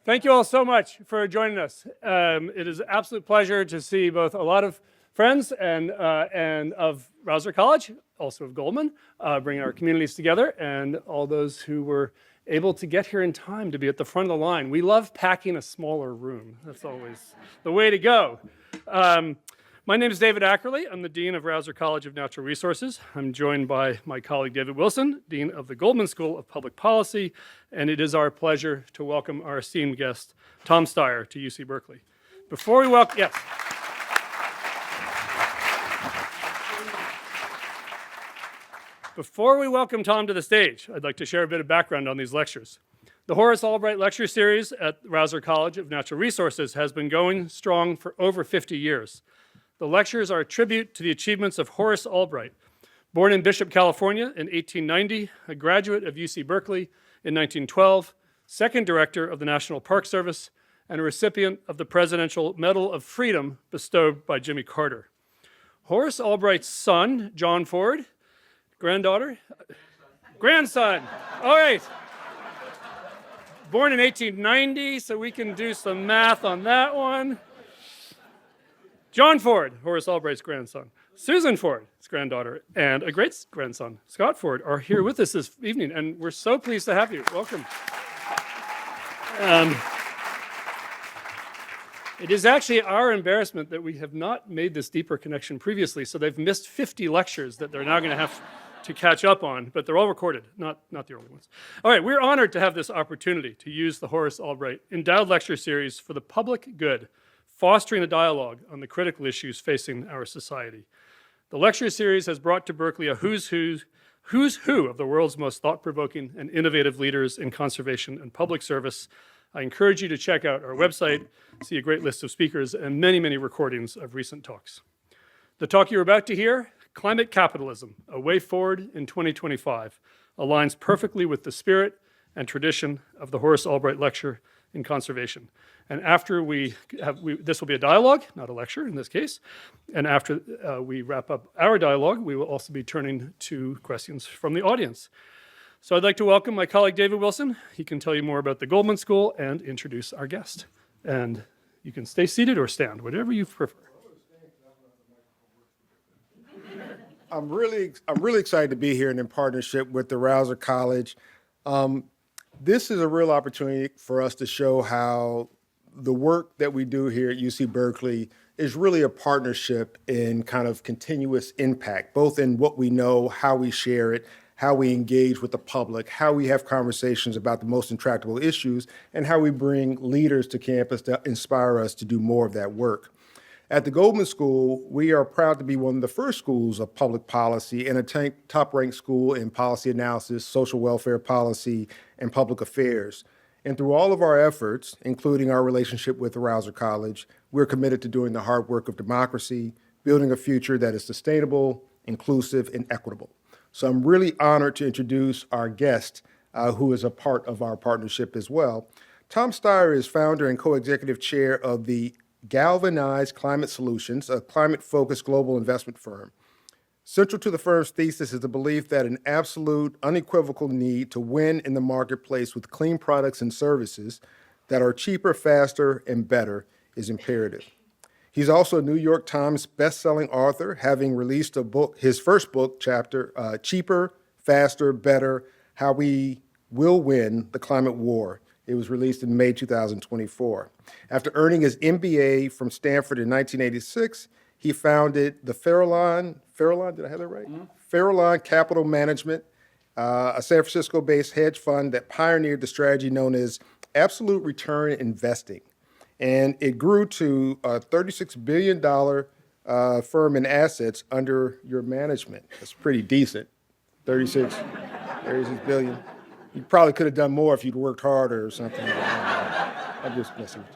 Thank you all so much for joining us. It is an absolute pleasure to see both a lot of friends and of Rausser College, also of Goldman, bringing our communities together, and all those who were able to get here in time to be at the front of the line. We love packing a smaller room. That's always the way to go. My name is David Ackerly. I'm the Dean of Rausser College of Natural Resources. I'm joined by my colleague David Wilson, Dean of the Goldman School of Public Policy, and it is our pleasure to welcome our esteemed guest, Tom Steyer, to UC Berkeley. Before we welcome, yes. Before we welcome Tom to the stage, I'd like to share a bit of background on these lectures. The Horace Albright Lecture Series at Rausser College of Natural Resources has been going strong for over 50 years. The lectures are a tribute to the achievements of Horace Albright, born in Bishop, California in 1890, a graduate of UC Berkeley in 1912, second director of the National Park Service, and a recipient of the Presidential Medal of Freedom bestowed by Jimmy Carter. Horace Albright's son, John Ford, grandson, all right. Born in 1890, so we can do some math on that one. John Ford, Horace Albright's grandson, Susan Ford, his granddaughter, and a great-grandson, Scott Ford, are here with us this evening, and we're so pleased to have you. Welcome. It is actually our embarrassment that we have not made this deeper connection previously, so they've missed 50 lectures that they're now going to have to catch up on, but they're all recorded, not the only ones. All right, we're honored to have this opportunity to use the Horace Albright Endowed Lecture Series for the public good, fostering a dialogue on the critical issues facing our society. The lecture series has brought to Berkeley a who's who of the world's most thought-provoking and innovative leaders in conservation and public service. I encourage you to check out our website, see a great list of speakers, and many, many recordings of recent talks. The talk you're about to hear, Climate Capitalism, A Way Forward in 2025, aligns perfectly with the spirit and tradition of the Horace Albright Lecture in Conservation. And after this will be a dialogue, not a lecture in this case, and after we wrap up our dialogue, we will also be turning to questions from the audience. So I'd like to welcome my colleague David Wilson. He can tell you more about the Goldman School and introduce our guest. And you can stay seated or stand, whatever you prefer. I'm really excited to be here and in partnership with the Rausser College. This is a real opportunity for us to show how the work that we do here at UC Berkeley is really a partnership in kind of continuous impact, both in what we know, how we share it, how we engage with the public, how we have conversations about the most intractable issues, and how we bring leaders to campus to inspire us to do more of that work. At the Goldman School, we are proud to be one of the first schools of public policy and a top-ranked school in policy analysis, social welfare policy, and public affairs. And through all of our efforts, including our relationship with the Rausser College, we're committed to doing the hard work of democracy, building a future that is sustainable, inclusive, and equitable. So I'm really honored to introduce our guest, who is a part of our partnership as well. Tom Steyer is founder and co-executive chair of the Galvanize Climate Solutions, a climate-focused global investment firm. Central to the firm's thesis is the belief that an absolute, unequivocal need to win in the marketplace with clean products and services that are cheaper, faster, and better is imperative. He's also a New York Times best-selling author, having released his first book, Cheaper, Faster, Better, How We Will Win the Climate War. It was released in May 2024. After earning his MBA from Stanford in 1986, he founded the Farallon, did I have that right? Mm-hmm. Farallon Capital Management, a San Francisco-based hedge fund that pioneered the strategy known as absolute return investing. And it grew to a $36 billion firm in assets under your management. That's pretty decent, 36 billion. You probably could have done more if you'd worked harder or something. I'm just messing with you.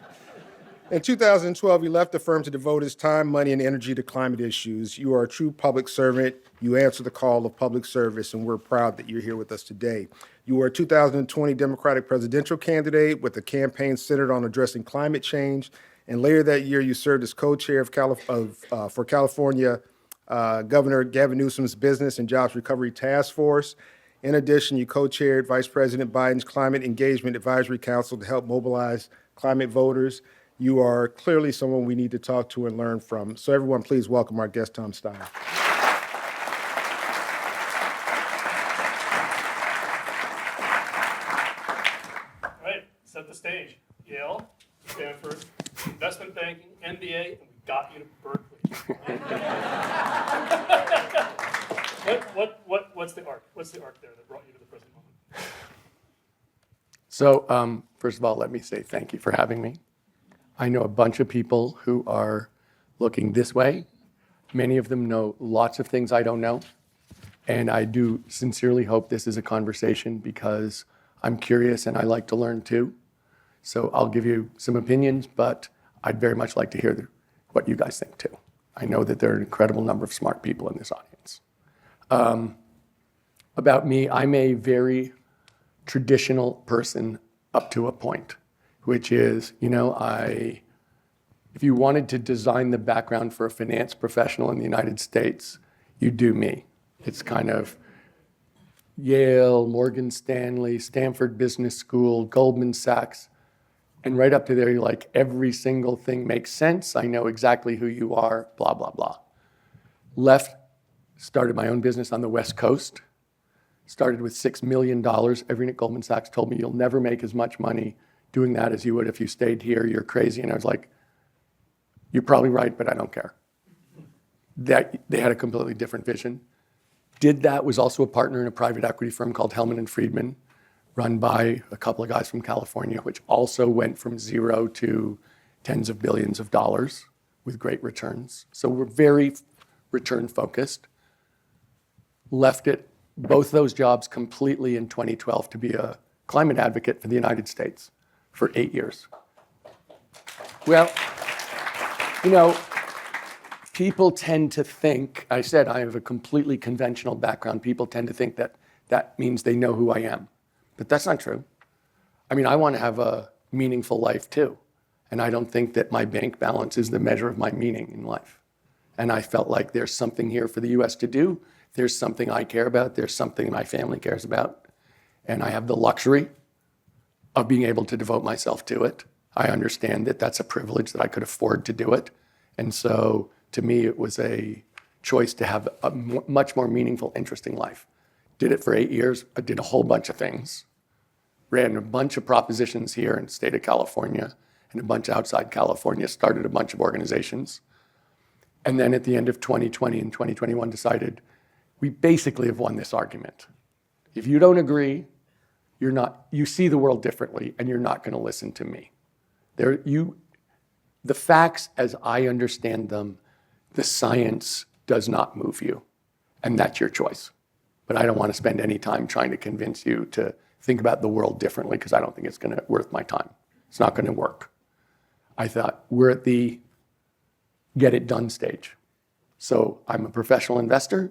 In 2012, he left the firm to devote his time, money, and energy to climate issues. You are a true public servant. You answer the call of public service, and we're proud that you're here with us today. You are a 2020 Democratic presidential candidate with a campaign centered on addressing climate change. And later that year, you served as co-chair for California Governor Gavin Newsom's Business and Jobs Recovery Task Force. In addition, you co-chaired Vice President Biden's Climate Engagement Advisory Council to help mobilize climate voters. You are clearly someone we need to talk to and learn from. So everyone, please welcome our guest, Tom Steyer. All right, set the stage. Yale, Stanford, investment banking, MBA, and we got you to Berkeley. What's the arc? What's the arc there that brought you to the present moment? So first of all, let me say thank you for having me. I know a bunch of people who are looking this way. Many of them know lots of things I don't know. And I do sincerely hope this is a conversation because I'm curious and I like to learn too. So I'll give you some opinions, but I'd very much like to hear what you guys think too. I know that there are an incredible number of smart people in this audience. About me, I'm a very traditional person up to a point, which is, if you wanted to design the background for a finance professional in the United States, you do me. It's kind of Yale, Morgan Stanley, Stanford Business School, Goldman Sachs, and right up to there, you're like, every single thing makes sense. I know exactly who you are, blah, blah, blah. Left, started my own business on the West Coast, started with $6 million. Everyone at Goldman Sachs told me, you'll never make as much money doing that as you would if you stayed here. You're crazy. And I was like, you're probably right, but I don't care. They had a completely different vision. Did that, was also a partner in a private equity firm called Hellman & Friedman, run by a couple of guys from California, which also went from zero to tens of billions of dollars with great returns. So we're very return focused. Left it, both those jobs completely in 2012 to be a climate advocate for the United States for 8 years. Well, people tend to think, I said I have a completely conventional background. People tend to think that that means they know who I am. But that's not true. I mean, I want to have a meaningful life too. And I don't think that my bank balance is the measure of my meaning in life. And I felt like there's something here for the US to do. There's something I care about. There's something my family cares about. And I have the luxury of being able to devote myself to it. I understand that that's a privilege that I could afford to do it. And so to me, it was a choice to have a much more meaningful, interesting life. Did it for 8 years. I did a whole bunch of things. Ran a bunch of propositions here in the state of California and a bunch outside California, started a bunch of organizations. And then at the end of 2020 and 2021 decided we basically have won this argument. If you don't agree, you see the world differently and you're not going to listen to me. The facts as I understand them, the science does not move you, and that's your choice. But I don't want to spend any time trying to convince you to think about the world differently because I don't think it's worth my time. It's not going to work. I thought we're at the get it done stage. So I'm a professional investor.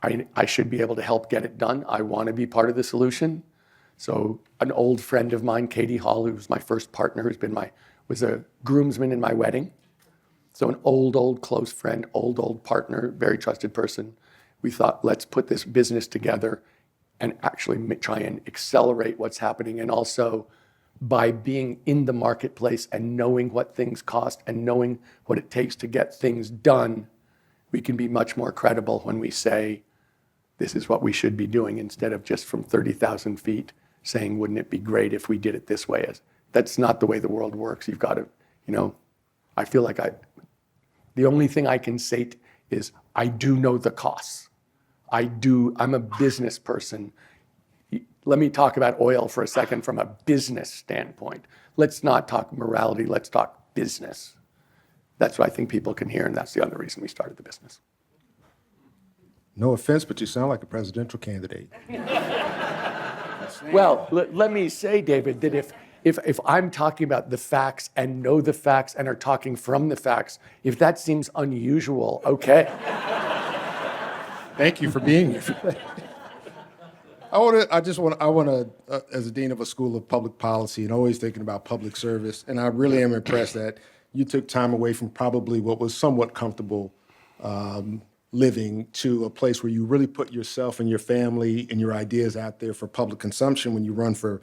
I should be able to help get it done. I want to be part of the solution. So an old friend of mine, Katie Hall, who was my first partner, was a groomsman in my wedding. So an old close friend, old partner, very trusted person. We thought, let's put this business together and actually try and accelerate what's happening. And also by being in the marketplace and knowing what things cost and knowing what it takes to get things done, we can be much more credible when we say, this is what we should be doing instead of just from 30,000 feet saying, wouldn't it be great if we did it this way? That's not the way the world works. You've got to, I feel like the only thing I can say is I do know the costs. I'm a business person. Let me talk about oil for a second from a business standpoint. Let's not talk morality, let's talk business. That's what I think people can hear, and that's the other reason we started the business. No offense, but you sound like a presidential candidate. Well, let me say, David, that if I'm talking about the facts and know the facts and are talking from the facts, if that seems unusual, okay. Thank you for being here. I want to, as a dean of a school of public policy and always thinking about public service, and I really am impressed that you took time away from probably what was somewhat comfortable living to a place where you really put yourself and your family and your ideas out there for public consumption when you run for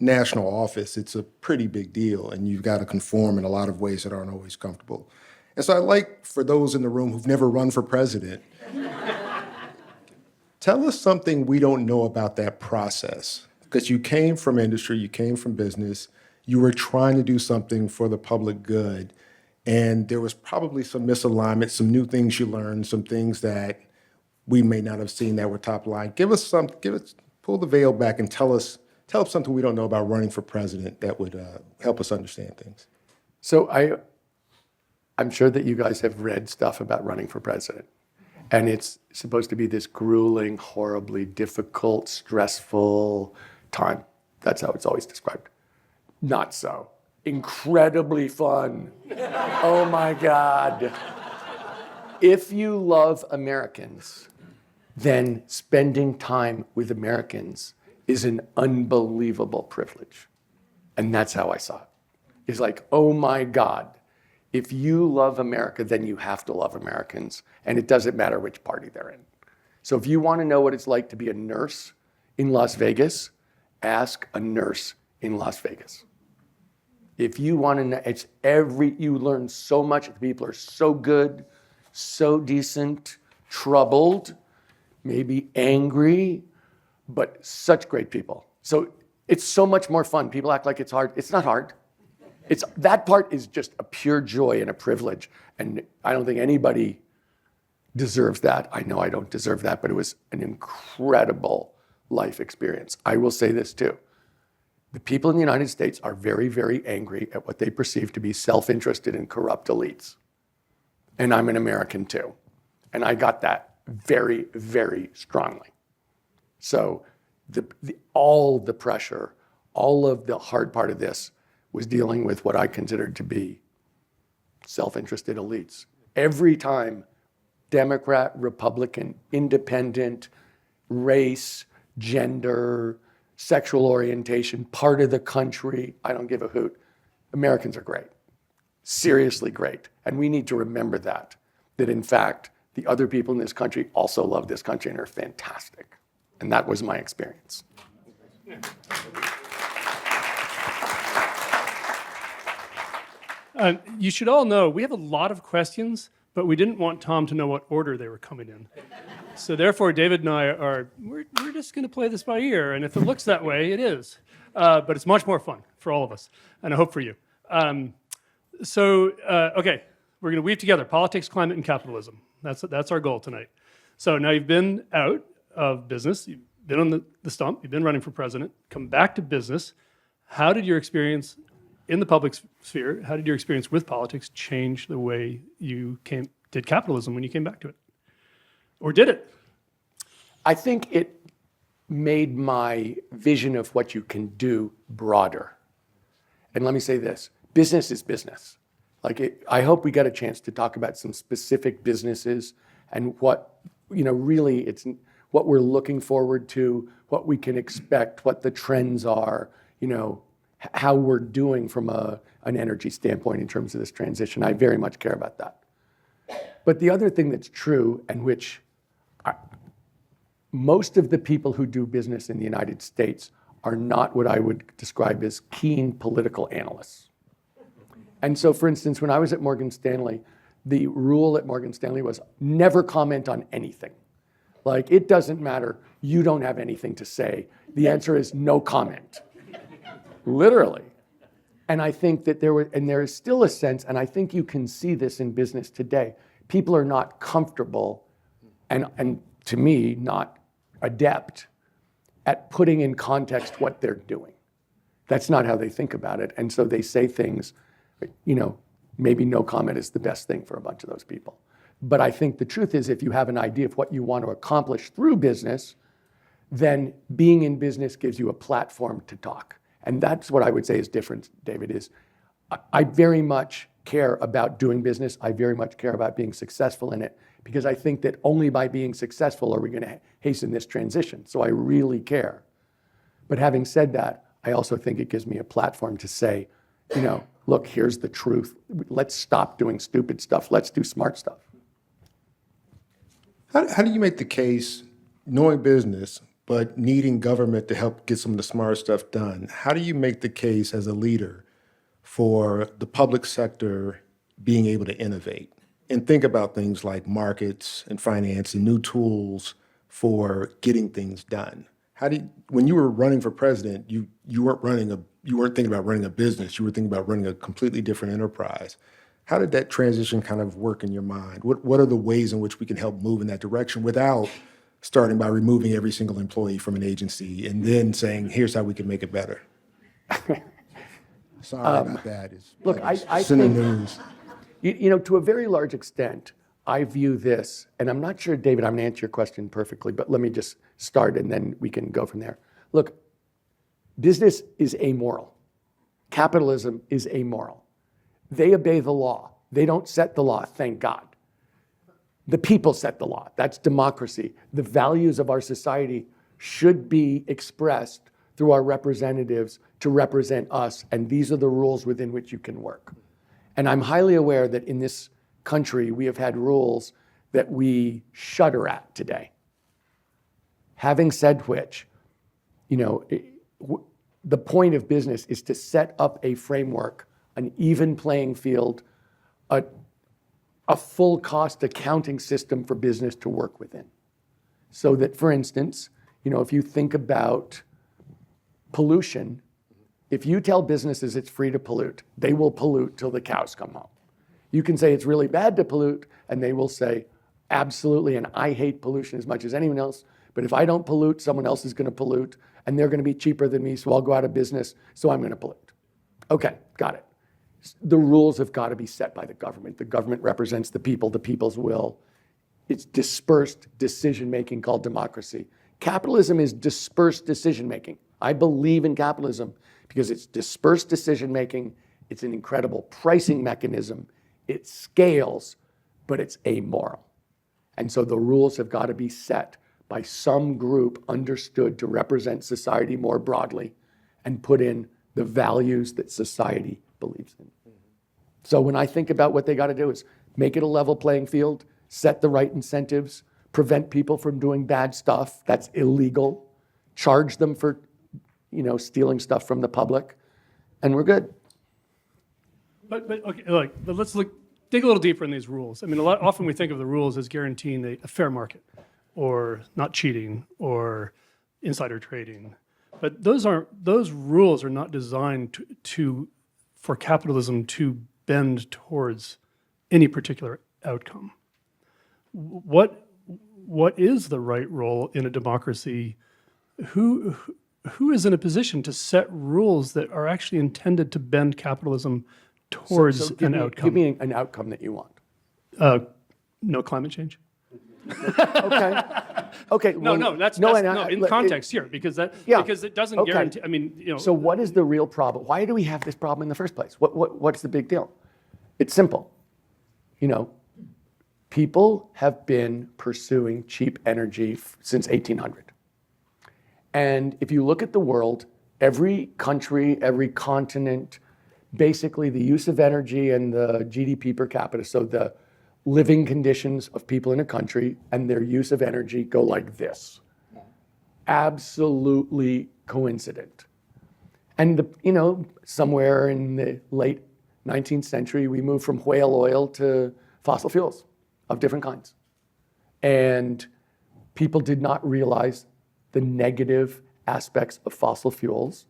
national office, it's a pretty big deal, and you've got to conform in a lot of ways that aren't always comfortable. And so I'd like, for those in the room who've never run for president, tell us something we don't know about that process. Because you came from industry, you came from business, you were trying to do something for the public good, and there was probably some misalignment, some new things you learned, some things that we may not have seen that were top line. Pull the veil back and tell us something we don't know about running for president that would help us understand things. So I'm sure that you guys have read stuff about running for president. And it's supposed to be this grueling, horribly difficult, stressful time. That's how it's always described. Not so. Incredibly fun. Oh my God. If you love Americans, then spending time with Americans is an unbelievable privilege. And that's how I saw it. It's like, oh my God, if you love America, then you have to love Americans. And it doesn't matter which party they're in. So if you want to know what it's like to be a nurse in Las Vegas, ask a nurse in Las Vegas. If you want to know, you learn so much. The people are so good, so decent, troubled, maybe angry, but such great people. So it's so much more fun. People act like it's hard. It's not hard. That part is just a pure joy and a privilege. And I don't think anybody deserves that. I know I don't deserve that, but it was an incredible life experience. I will say this too. The people in the United States are very, very angry at what they perceive to be self-interested and corrupt elites. And I'm an American too. And I got that very, very strongly. So all the pressure, all of the hard part of this was dealing with what I considered to be self-interested elites. Every time, Democrat, Republican, independent, race, gender, sexual orientation, part of the country, I don't give a hoot. Americans are great, seriously great. And we need to remember that in fact, the other people in this country also love this country and are fantastic. And that was my experience. You should all know we have a lot of questions, but we didn't want Tom to know what order they were coming in. So therefore, David and I we're just going to play this by ear, and if it looks that way, it is. But it's much more fun for all of us, and I hope for you. Okay, we're going to weave together politics, climate, and capitalism. That's our goal tonight. So now you've been out of business, you've been on the stump, you've been running for president, come back to business. How did your experience in the public sphere, how did your experience with politics change the way you did capitalism when you came back to it? Or did it? I think it made my vision of what you can do broader. And let me say this, business is business. I hope we get a chance to talk about some specific businesses and what, really it's what we're looking forward to, what we can expect, what the trends are, how we're doing from an energy standpoint in terms of this transition. I very much care about that. But the other thing that's true, and which most of the people who do business in the United States are not what I would describe as keen political analysts. And so, for instance, when I was at Morgan Stanley, the rule at Morgan Stanley was never comment on anything. It doesn't matter, you don't have anything to say. The answer is no comment. Literally. And I think that there is still a sense, and I think you can see this in business today, people are not comfortable, and to me, not adept at putting in context what they're doing. That's not how they think about it. And so they say things, maybe no comment is the best thing for a bunch of those people. But I think the truth is, if you have an idea of what you want to accomplish through business, then being in business gives you a platform to talk. And that's what I would say is different, David, is I very much care about doing business. I very much care about being successful in it, because I think that only by being successful are we going to hasten this transition. So I really care. But having said that, I also think it gives me a platform to say, look, here's the truth. Let's stop doing stupid stuff. Let's do smart stuff. How do you make the case, knowing business, but needing government to help get some of the smart stuff done. How do you make the case as a leader for the public sector being able to innovate and think about things like markets and finance and new tools for getting things done? When you were running for president, you weren't thinking about running a business. You were thinking about running a completely different enterprise. How did that transition kind of work in your mind? What are the ways in which we can help move in that direction without starting by removing every single employee from an agency and then saying, here's how we can make it better? Sorry about that. Look, I synonyms. think, to a very large extent, I view this, and I'm not sure, David, I'm going to answer your question perfectly, but let me just start and then we can go from there. Look, business is amoral. Capitalism is amoral. They obey the law. They don't set the law, thank God. The people set the law. That's democracy. The values of our society should be expressed through our representatives to represent us, and these are the rules within which you can work. And I'm highly aware that in this country, we have had rules that we shudder at today. Having said which, the point of business is to set up a framework, an even playing field, a full cost accounting system for business to work within. So that, for instance, if you think about pollution, if you tell businesses it's free to pollute, they will pollute till the cows come home. You can say it's really bad to pollute, and they will say, absolutely, and I hate pollution as much as anyone else, but if I don't pollute, someone else is going to pollute, and they're going to be cheaper than me, so I'll go out of business, so I'm going to pollute. Okay, got it. The rules have got to be set by the government. The government represents the people, the people's will. It's dispersed decision-making called democracy. Capitalism is dispersed decision-making. I believe in capitalism because it's dispersed decision-making. It's an incredible pricing mechanism. It scales, but it's amoral. And so the rules have got to be set by some group understood to represent society more broadly and put in the values that society believes in. So when I think about what they got to do is make it a level playing field, set the right incentives, prevent people from doing bad stuff that's illegal, charge them for, stealing stuff from the public, and we're good. But let's dig a little deeper in these rules. I mean, often we think of the rules as guaranteeing a fair market, or not cheating, or insider trading. But those rules are not designed for capitalism to bend towards any particular outcome. What is the right role in a democracy? Who is in a position to set rules that are actually intended to bend capitalism towards an outcome? Give me an outcome that you want. No climate change. Okay. In context here, because it doesn't guarantee. I mean, So what is the real problem? Why do we have this problem in the first place? What's the big deal? It's simple. People have been pursuing cheap energy since 1800. And if you look at the world, every country, every continent, basically the use of energy and the GDP per capita, so the living conditions of people in a country and their use of energy go like this. Absolutely coincident. And somewhere in the late 19th century, we moved from whale oil to fossil fuels of different kinds. And people did not realize the negative aspects of fossil fuels.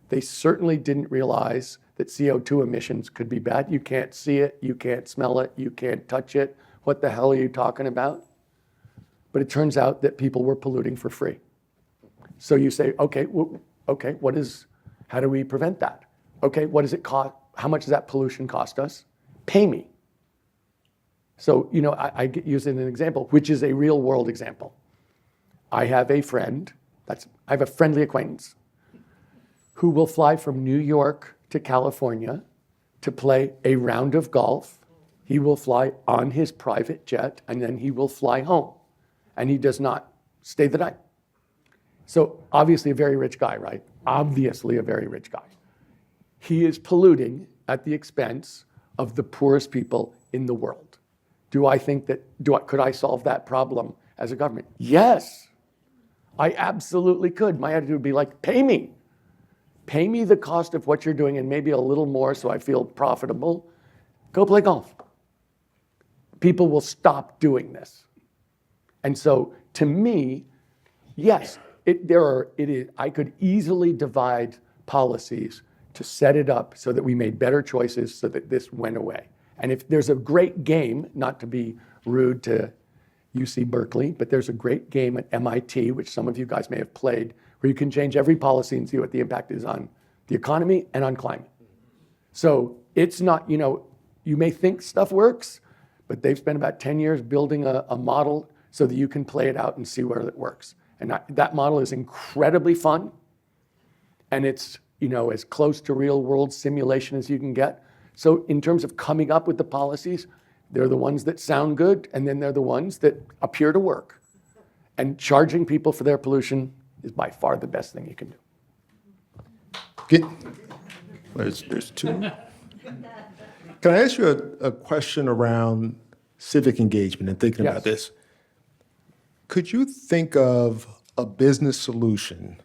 They certainly didn't realize that CO2 emissions could be bad. You can't see it, you can't smell it, you can't touch it. What the hell are you talking about? But it turns out that people were polluting for free. So you say, okay, how do we prevent that? Okay, what does it cost? How much does that pollution cost us? Pay me. So, I use an example, which is a real world example. I have a friend, I have a friendly acquaintance who will fly from New York to California to play a round of golf. He will fly on his private jet, and then he will fly home. And he does not stay the night. So obviously a very rich guy, right? Obviously a very rich guy. He is polluting at the expense of the poorest people in the world. Could I solve that problem as a government? Yes. I absolutely could. My attitude would be like, pay me. Pay me the cost of what you're doing and maybe a little more so I feel profitable. Go play golf. People will stop doing this. And so to me, yes, I could easily divide policies to set it up so that we made better choices so that this went away. And if there's a great game, not to be rude to UC Berkeley, but there's a great game at MIT, which some of you guys may have played, where you can change every policy and see what the impact is on the economy and on climate. So it's not, you may think stuff works, but they've spent about 10 years building a model so that you can play it out and see where it works. And that model is incredibly fun. And it's, as close to real world simulation as you can get. So in terms of coming up with the policies, they're the ones that sound good, and then they're the ones that appear to work. And charging people for their pollution is by far the best thing you can do. There's two. Can I ask you a question around civic engagement and thinking about this? Could you think of a business solution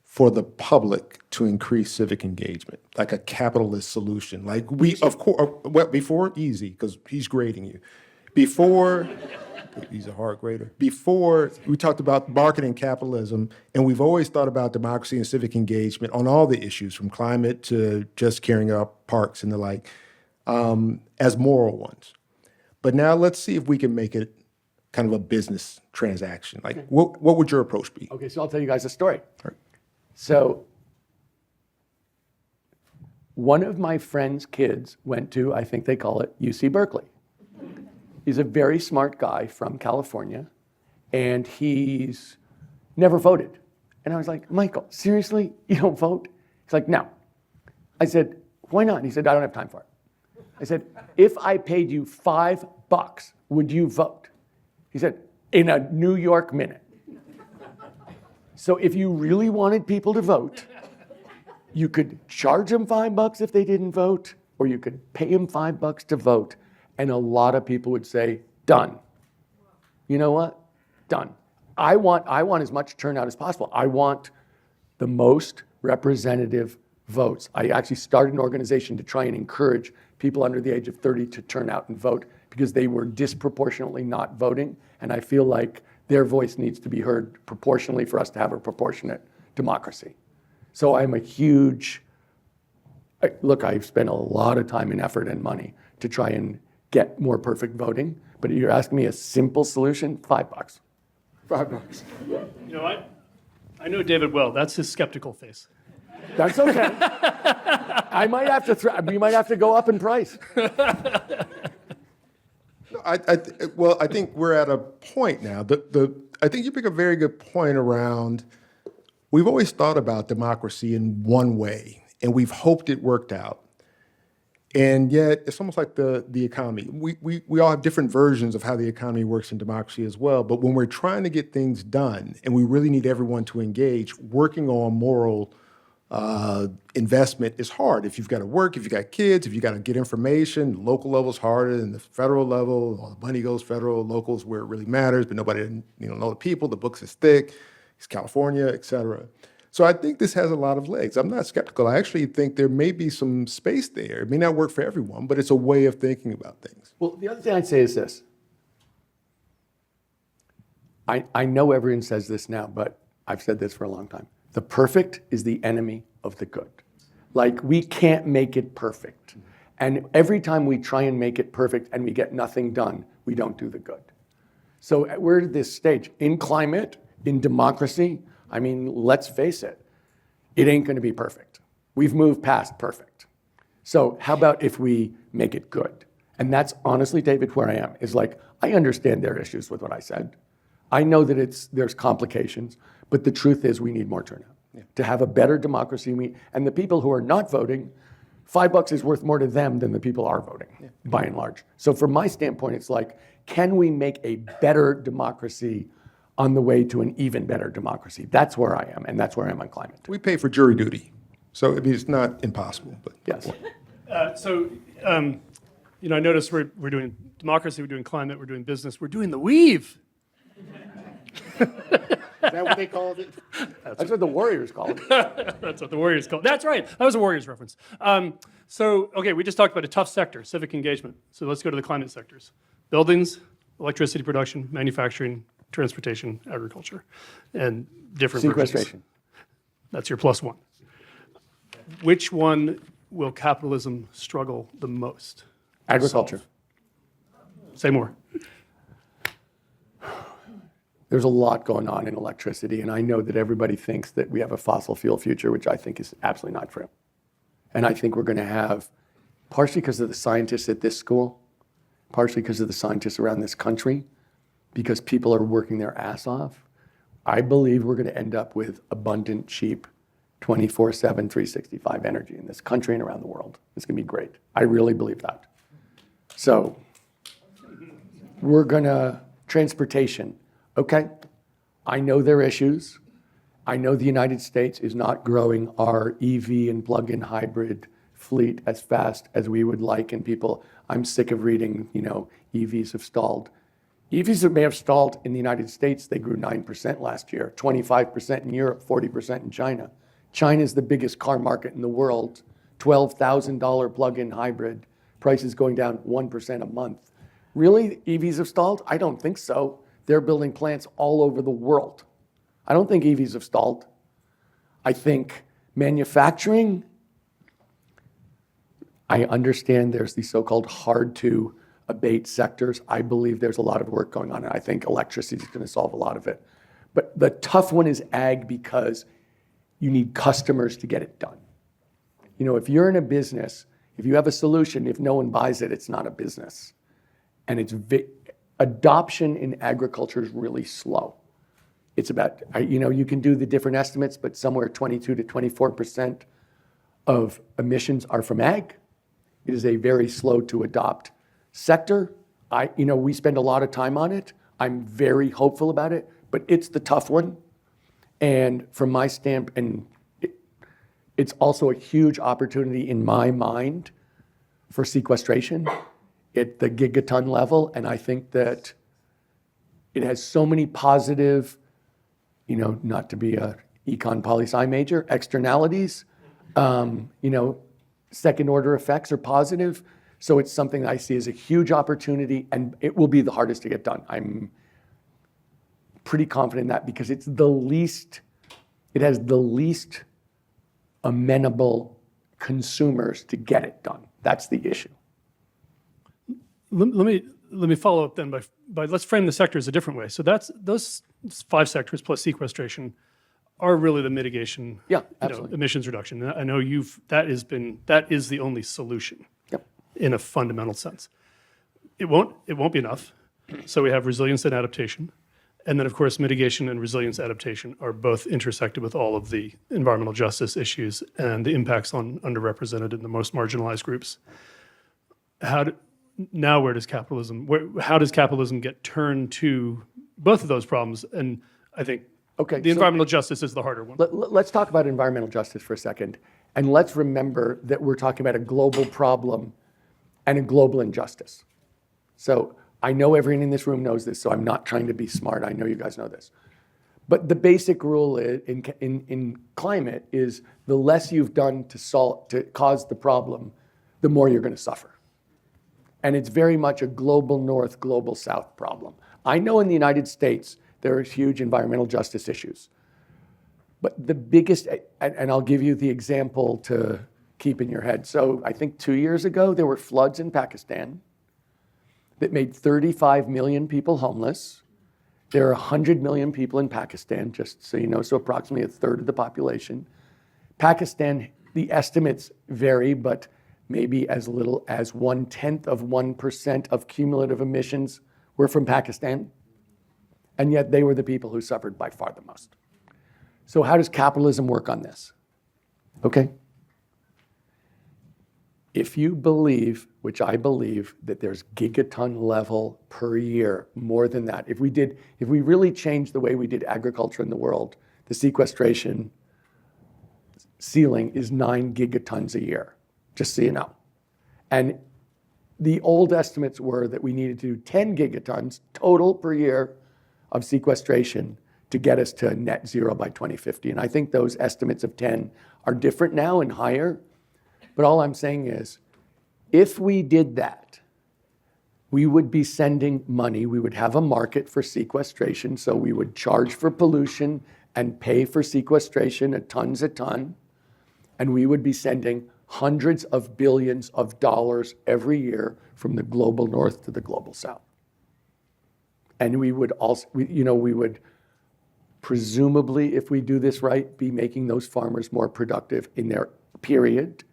for the public to increase civic engagement, like a capitalist solution? Like of course, before, easy, because he's grading you. Before, he's a hard grader. Before, we talked about marketing capitalism, and we've always thought about democracy and civic engagement on all the issues, from climate to just caring about parks and the like, as moral ones. But now let's see if we can make it kind of a business transaction. Like, what would your approach be? Okay, so I'll tell you guys a story. All right. So one of my friend's kids went to, I think they call it UC Berkeley. He's a very smart guy from California, and he's never voted. And I was like, Michael, seriously, you don't vote? He's like, no. I said, why not? And he said, I don't have time for it. I said, if I paid you $5, would you vote? He said, in a New York minute. So if you really wanted people to vote, you could charge them $5 if they didn't vote, or you could pay them $5 to vote, and a lot of people would say, done. You know what? Done. I want as much turnout as possible. I want the most representative votes. I actually started an organization to try and encourage people under the age of 30 to turn out and vote because they were disproportionately not voting, and I feel like their voice needs to be heard proportionally for us to have a proportionate democracy. So I'm a huge, look, I've spent a lot of time and effort and money to try and get more perfect voting, but you're asking me a simple solution, $5. $5. You know what? I know David well. That's his skeptical face. That's okay. I might have to, we might have to go up in price. I think we're at a point now. I think you pick a very good point around, we've always thought about democracy in one way, and we've hoped it worked out. And yet, it's almost like the economy. We all have different versions of how the economy works in democracy as well. But when we're trying to get things done, and we really need everyone to engage, working on moral investment is hard. If you've got to work, if you've got kids, if you've got to get information, the local level is harder than the federal level. All the money goes federal, locals where it really matters, but nobody know the people. The books is thick. It's California, et cetera. So I think this has a lot of legs. I'm not skeptical. I actually think there may be some space there. It may not work for everyone, but it's a way of thinking about things. Well, the other thing I'd say is this. I know everyone says this now, but I've said this for a long time. The perfect is the enemy of the good. Like, we can't make it perfect. And every time we try and make it perfect and we get nothing done, we don't do the good. So we're at this stage in climate, in democracy. I mean, let's face it, it ain't going to be perfect. We've moved past perfect. So how about if we make it good? And that's honestly, David, where I am, is like, I understand their issues with what I said. I know that there's complications, but the truth is we need more turnout. Yeah. To have a better democracy. And the people who are not voting, $5 is worth more to them than the people are voting, by and large. So from my standpoint, it's like, can we make a better democracy on the way to an even better democracy? That's where I am, and that's where I am on climate. We pay for jury duty, so I mean, it's not impossible. But yes. I noticed we're doing democracy, we're doing climate, we're doing business, we're doing the weave. Is that what they called it? That's what the Warriors call it. That's what the Warriors call it. That's right. That was a Warriors reference. Okay, we just talked about a tough sector, civic engagement. So let's go to the climate sectors. Buildings, electricity production, manufacturing, transportation, agriculture, and different versions. Sequestration. That's your plus one. Which one will capitalism struggle the most? Agriculture. Say more. There's a lot going on in electricity, and I know that everybody thinks that we have a fossil fuel future, which I think is absolutely not true. And I think we're going to have, partially because of the scientists at this school, partially because of the scientists around this country, because people are working their ass off, I believe we're going to end up with abundant, cheap, 24/7, 365 energy in this country and around the world. It's going to be great. I really believe that. So we're going to, transportation. Okay, I know there are issues. I know the United States is not growing our EV and plug-in hybrid fleet as fast as we would like, and people, I'm sick of reading, EVs have stalled. EVs may have stalled in the United States. They grew 9% last year, 25% in Europe, 40% in China. China is the biggest car market in the world, $12,000 plug-in hybrid, prices going down 1% a month. Really, EVs have stalled? I don't think so. They're building plants all over the world. I don't think EVs have stalled. I think manufacturing, I understand there's these so-called hard to abate sectors. I believe there's a lot of work going on, and I think electricity is going to solve a lot of it. But the tough one is ag, because you need customers to get it done. If you're in a business, if you have a solution, if no one buys it, it's not a business. And adoption in agriculture is really slow. It's about, you can do the different estimates, but somewhere 22 to 24% of emissions are from ag. It is a very slow to adopt sector. We spend a lot of time on it. I'm very hopeful about it, but it's the tough one. And from my standpoint, it's also a huge opportunity in my mind for sequestration at the gigaton level, and I think that it has so many positive, not to be a econ poli-sci major, externalities, second order effects are positive, so it's something I see as a huge opportunity, and it will be the hardest to get done. I'm pretty confident in that because it has the least amenable consumers to get it done. That's the issue. Let me follow up then by let's frame the sectors a different way. So those 5 sectors plus sequestration are really the mitigation, emissions reduction. And I know that is the only solution in a fundamental sense. It won't be enough. So we have resilience and adaptation. And then, of course, mitigation and resilience adaptation are both intersected with all of the environmental justice issues and the impacts on underrepresented and the most marginalized groups. Where does how does capitalism get turned to both of those problems? And I think the environmental justice is the harder one. Let's talk about environmental justice for a second. And let's remember that we're talking about a global problem and a global injustice. So I know everyone in this room knows this, so I'm not trying to be smart. I know you guys know this. But the basic rule in climate is the less you've done to cause the problem, the more you're going to suffer. And it's very much a global north, global south problem. I know in the United States, there are huge environmental justice issues. But the biggest, and I'll give you the example to keep in your head. So I think 2 years ago, there were floods in Pakistan that made 35 million people homeless. There are 100 million people in Pakistan, just so you know, so approximately a third of the population. Pakistan, the estimates vary, but maybe as little as 0.1% of cumulative emissions were from Pakistan. And yet they were the people who suffered by far the most. So how does capitalism work on this? Okay. If you believe, which I believe, that there's gigaton level per year, more than that, if we really changed the way we did agriculture in the world, the sequestration ceiling is 9 gigatons a year, just so you know. And the old estimates were that we needed to do 10 gigatons total per year of sequestration to get us to net zero by 2050. And I think those estimates of 10 are different now and higher. But all I'm saying is, if we did that, we would be sending money. We would have a market for sequestration. So we would charge for pollution and pay for sequestration at tons a ton. And we would be sending hundreds of billions of dollars every year from the global north to the global south. And we would also, we would presumably, if we do this right, be making those farmers more productive in their period.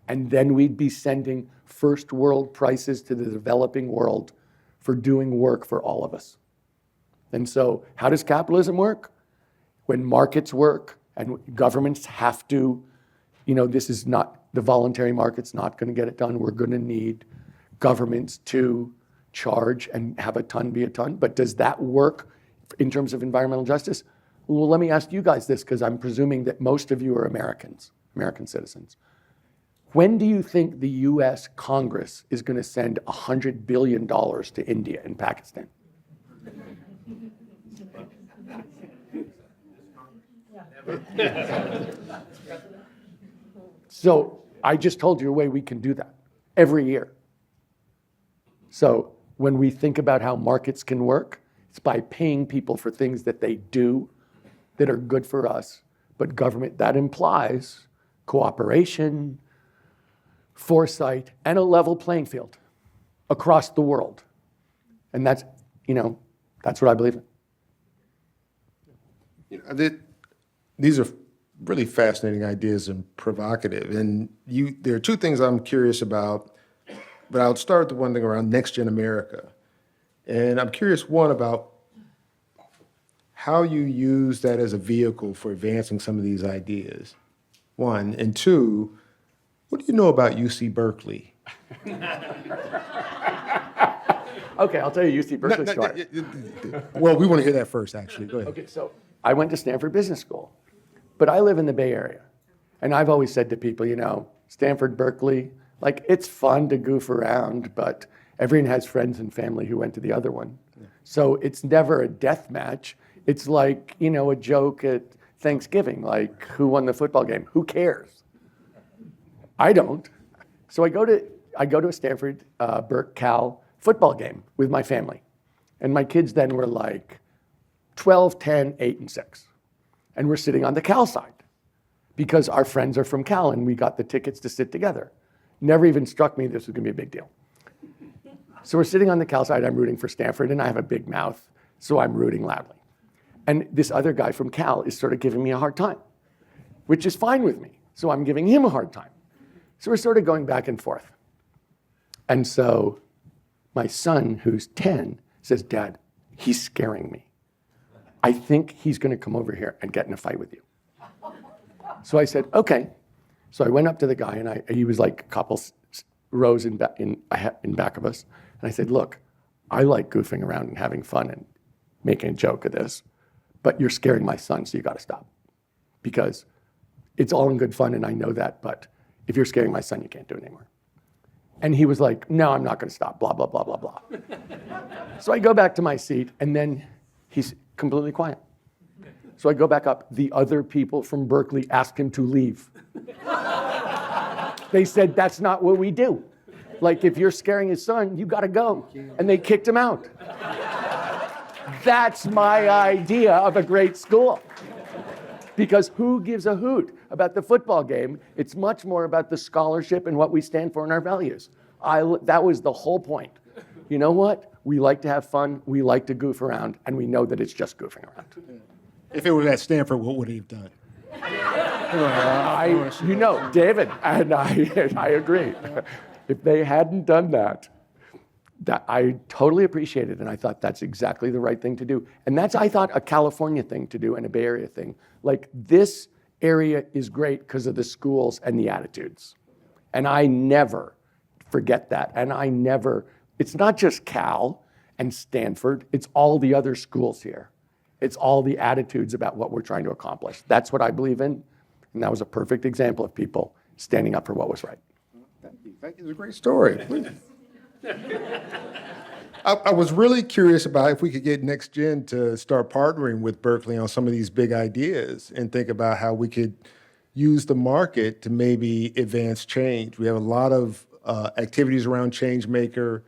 And then we'd be sending first world prices to the developing world for doing work for all of us. And so how does capitalism work? When markets work and governments have to, this is not, the voluntary market's not going to get it done. We're going to need governments to charge and have a ton be a ton. But does that work in terms of environmental justice? Well, let me ask you guys this, because I'm presuming that most of you are Americans, American citizens. When do you think the US Congress is going to send $100 billion to India and Pakistan? So I just told you a way we can do that every year. So when we think about how markets can work, it's by paying people for things that they do that are good for us. But government, that implies cooperation, foresight, and a level playing field across the world. And that's what I believe in. These are really fascinating ideas and provocative. And there are two things I'm curious about, but I'll start with the one thing around Next Gen America. And I'm curious, one, about how you use that as a vehicle for advancing some of these ideas, one. And two, what do you know about UC Berkeley? Okay, I'll tell you UC Berkeley story. Well, we want to hear that first, actually. Go ahead. Okay, so I went to Stanford Business School, but I live in the Bay Area. And I've always said to people, Stanford, Berkeley, it's fun to goof around, but everyone has friends and family who went to the other one. Yeah. So it's never a death match. It's like, a joke at Thanksgiving, like who won the football game? Who cares? I don't. So I go to a Stanford, Cal football game with my family. And my kids then were like 12, 10, 8, and 6. And we're sitting on the Cal side because our friends are from Cal and we got the tickets to sit together. Never even struck me this was gonna be a big deal. So we're sitting on the Cal side, I'm rooting for Stanford, and I have a big mouth, so I'm rooting loudly. And this other guy from Cal is sort of giving me a hard time, which is fine with me. So I'm giving him a hard time. So we're sort of going back and forth. And so my son, who's 10, says, "Dad, he's scaring me. I think he's gonna come over here and get in a fight with you." So I said, okay. So I went up to the guy, and he was like a couple rows in back of us. And I said, "Look, I like goofing around and having fun and making a joke of this, but you're scaring my son, so you gotta stop. Because it's all in good fun, and I know that, but if you're scaring my son, you can't do it anymore." And he was like, "No, I'm not gonna stop, blah, blah, blah, blah, blah." So I go back to my seat, and then he's completely quiet. So I go back up. The other people from Berkeley asked him to leave. They said, "That's not what we do. Like, if you're scaring his son, you gotta go." And they kicked him out. That's my idea of a great school. Because who gives a hoot about the football game? It's much more about the scholarship and what we stand for and our values. That was the whole point. You know what? We like to have fun, we like to goof around, and we know that it's just goofing around. If it was at Stanford, what would he have done? David, and I agree. If they hadn't done that I totally appreciate it, and I thought that's exactly the right thing to do. And that's, I thought, a California thing to do and a Bay Area thing. Like, this area is great because of the schools and the attitudes. And I never forget that. And it's not just Cal and Stanford, it's all the other schools here. It's all the attitudes about what we're trying to accomplish. That's what I believe in, and that was a perfect example of people standing up for what was right. Thank you. It's a great story. I was really curious about if we could get Next Gen to start partnering with Berkeley on some of these big ideas and think about how we could use the market to maybe advance change. We have a lot of activities around change maker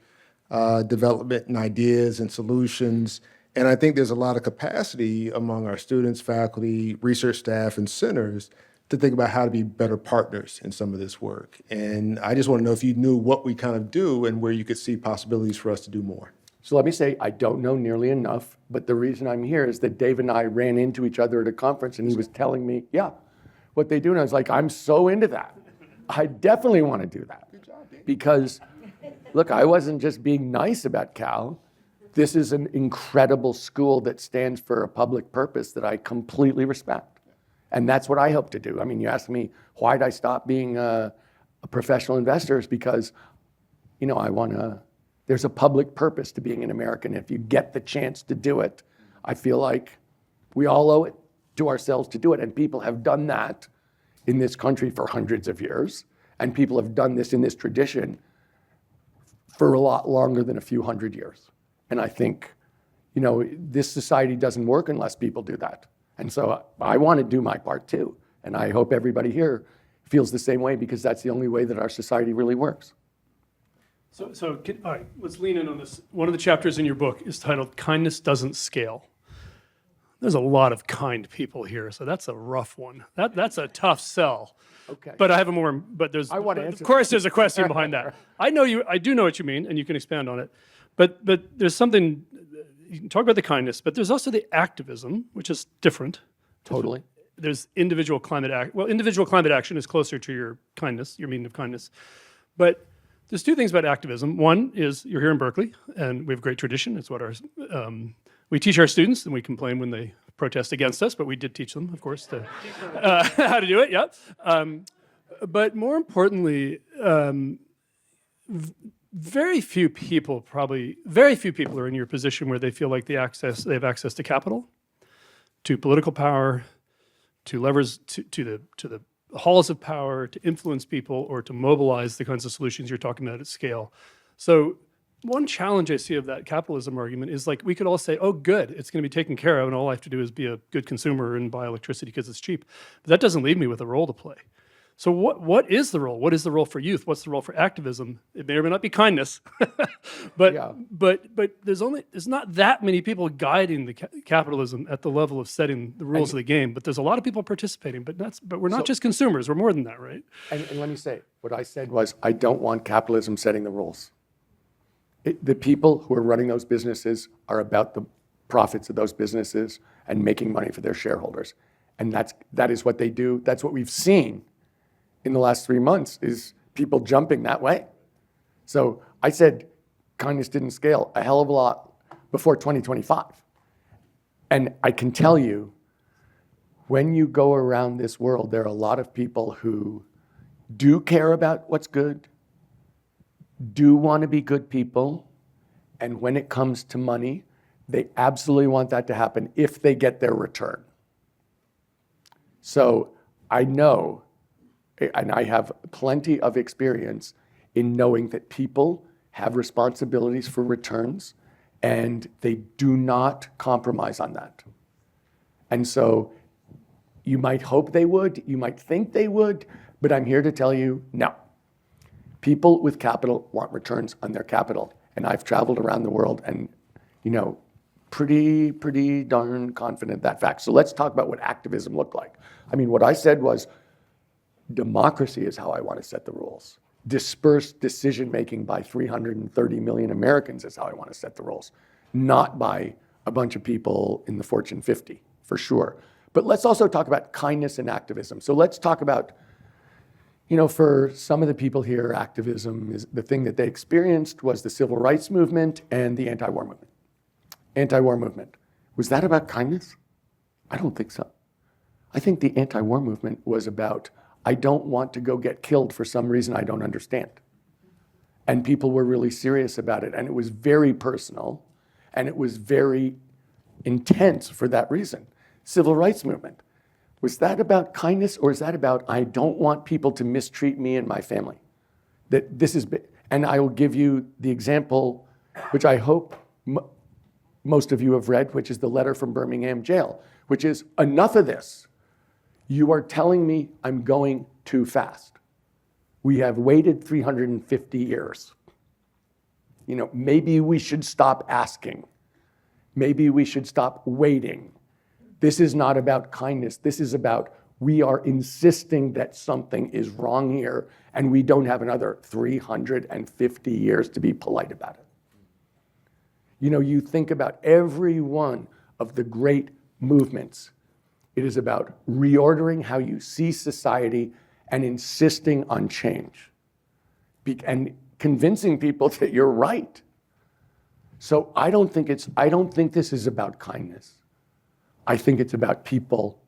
development and ideas and solutions. And I think there's a lot of capacity among our students, faculty, research staff, and centers to think about how to be better partners in some of this work. And I just want to know if you knew what we kind of do and where you could see possibilities for us to do more. So let me say, I don't know nearly enough, but the reason I'm here is that Dave and I ran into each other at a conference and he was telling me, yeah, what they do. And I was like, I'm so into that. I definitely want to do that. Good job, Dave. Because, look, I wasn't just being nice about Cal. This is an incredible school that stands for a public purpose that I completely respect. And that's what I hope to do. I mean, you asked me, why did I stop being a professional investor? It's because, you know, there's a public purpose to being an American. If you get the chance to do it, I feel like we all owe it to ourselves to do it. And people have done that in this country for hundreds of years. And people have done this in this tradition for a lot longer than a few hundred years. And I think, you know, this society doesn't work unless people do that. And so I want to do my part too. And I hope everybody here feels the same way because that's the only way that our society really works. All right, let's lean in on this. One of the chapters in your book is titled Kindness Doesn't Scale. There's a lot of kind people here, so that's a rough one. That's a tough sell. Okay. But I have a more, but there's, I want to of answer course there's a question behind that. I do know what you mean, and you can expand on it. But there's something, you can talk about the kindness, but there's also the activism, which is different. Totally. There's individual climate individual climate action is closer to your kindness, your meaning of kindness. But there's two things about activism. One is you're here in Berkeley, and we have a great tradition. It's what we teach our students, and we complain when they protest against us, but we did teach them, of course, how to do it, yeah. But more importantly, very few people are in your position where they feel like they have access to capital, to political power, to levers, to the halls of power, to influence people, or to mobilize the kinds of solutions you're talking about at scale. So one challenge I see of that capitalism argument is like we could all say, oh, good, it's going to be taken care of, and all I have to do is be a good consumer and buy electricity because it's cheap. But that doesn't leave me with a role to play. So what is the role? What is the role for youth? What's the role for activism? It may or may not be kindness, but Yeah. but there's not that many people guiding the capitalism at the level of setting the rules of the game. But there's a lot of people participating. But we're not just consumers. We're more than that, right? And let me say, what I said was, I don't want capitalism setting the rules. The people who are running those businesses are about the profits of those businesses and making money for their shareholders. And that is what they do. That's what we've seen in the last 3 months, is people jumping that way. So I said kindness didn't scale a hell of a lot before 2025. And I can tell you, when you go around this world, there are a lot of people who do care about what's good, do want to be good people, and when it comes to money, they absolutely want that to happen if they get their return. So I know, and I have plenty of experience in knowing that people have responsibilities for returns, and they do not compromise on that. And so you might hope they would, you might think they would, but I'm here to tell you, no. People with capital want returns on their capital. And I've traveled around the world and, you know, pretty darn confident that fact. So let's talk about what activism looked like. I mean, what I said was, democracy is how I want to set the rules. Dispersed decision-making by 330 million Americans is how I want to set the rules, not by a bunch of people in the Fortune 50, for sure. But let's also talk about kindness and activism. So let's talk about, you know, for some of the people here, activism is the thing that they experienced was the civil rights movement and the anti-war movement. Anti-war movement. Was that about kindness? I don't think so. I think the anti-war movement was about, I don't want to go get killed for some reason I don't understand. And people were really serious about it. And it was very personal. And it was very intense for that reason. Civil rights movement. Was that about kindness, or is that about, I don't want people to mistreat me and my family? That this is, and I will give you the example, which I hope most of you have read, which is the letter from Birmingham jail, which is, enough of this. You are telling me I'm going too fast. We have waited 350 years. Maybe we should stop asking. Maybe we should stop waiting. This is not about kindness. This is about we are insisting that something is wrong here, and we don't have another 350 years to be polite about it. You think about every one of the great movements. It is about reordering how you see society and insisting on change and convincing people that you're right. So I don't think this is about kindness. I think it's about people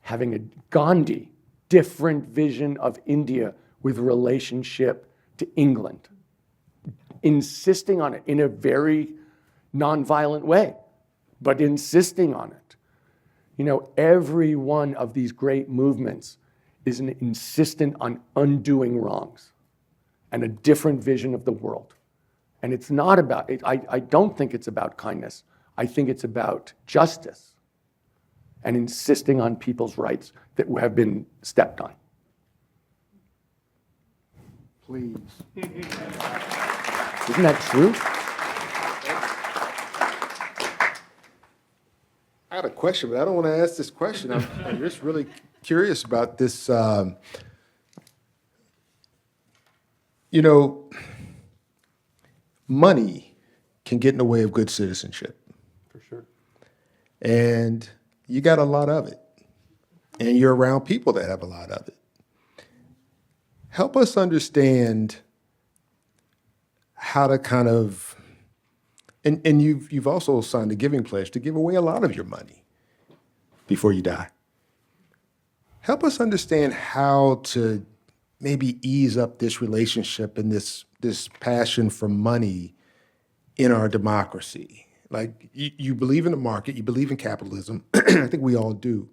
having a Gandhi different vision of India with relationship to England, insisting on it in a very nonviolent way, but insisting on it. Every one of these great movements is an insistent on undoing wrongs and a different vision of the world. And it's not about, I don't think it's about kindness. I think it's about justice and insisting on people's rights that have been stepped on. Please. Isn't that true? I had a question, but I don't want to ask this question. I'm just really curious about this. Money can get in the way of good citizenship. For sure. And you got a lot of it. And you're around people that have a lot of it. Help us understand how to kind of, and you've also signed a giving pledge to give away a lot of your money before you die. Help us understand how to maybe ease up this relationship and this passion for money in our democracy. Like you believe in the market, you believe in capitalism. I think we all do.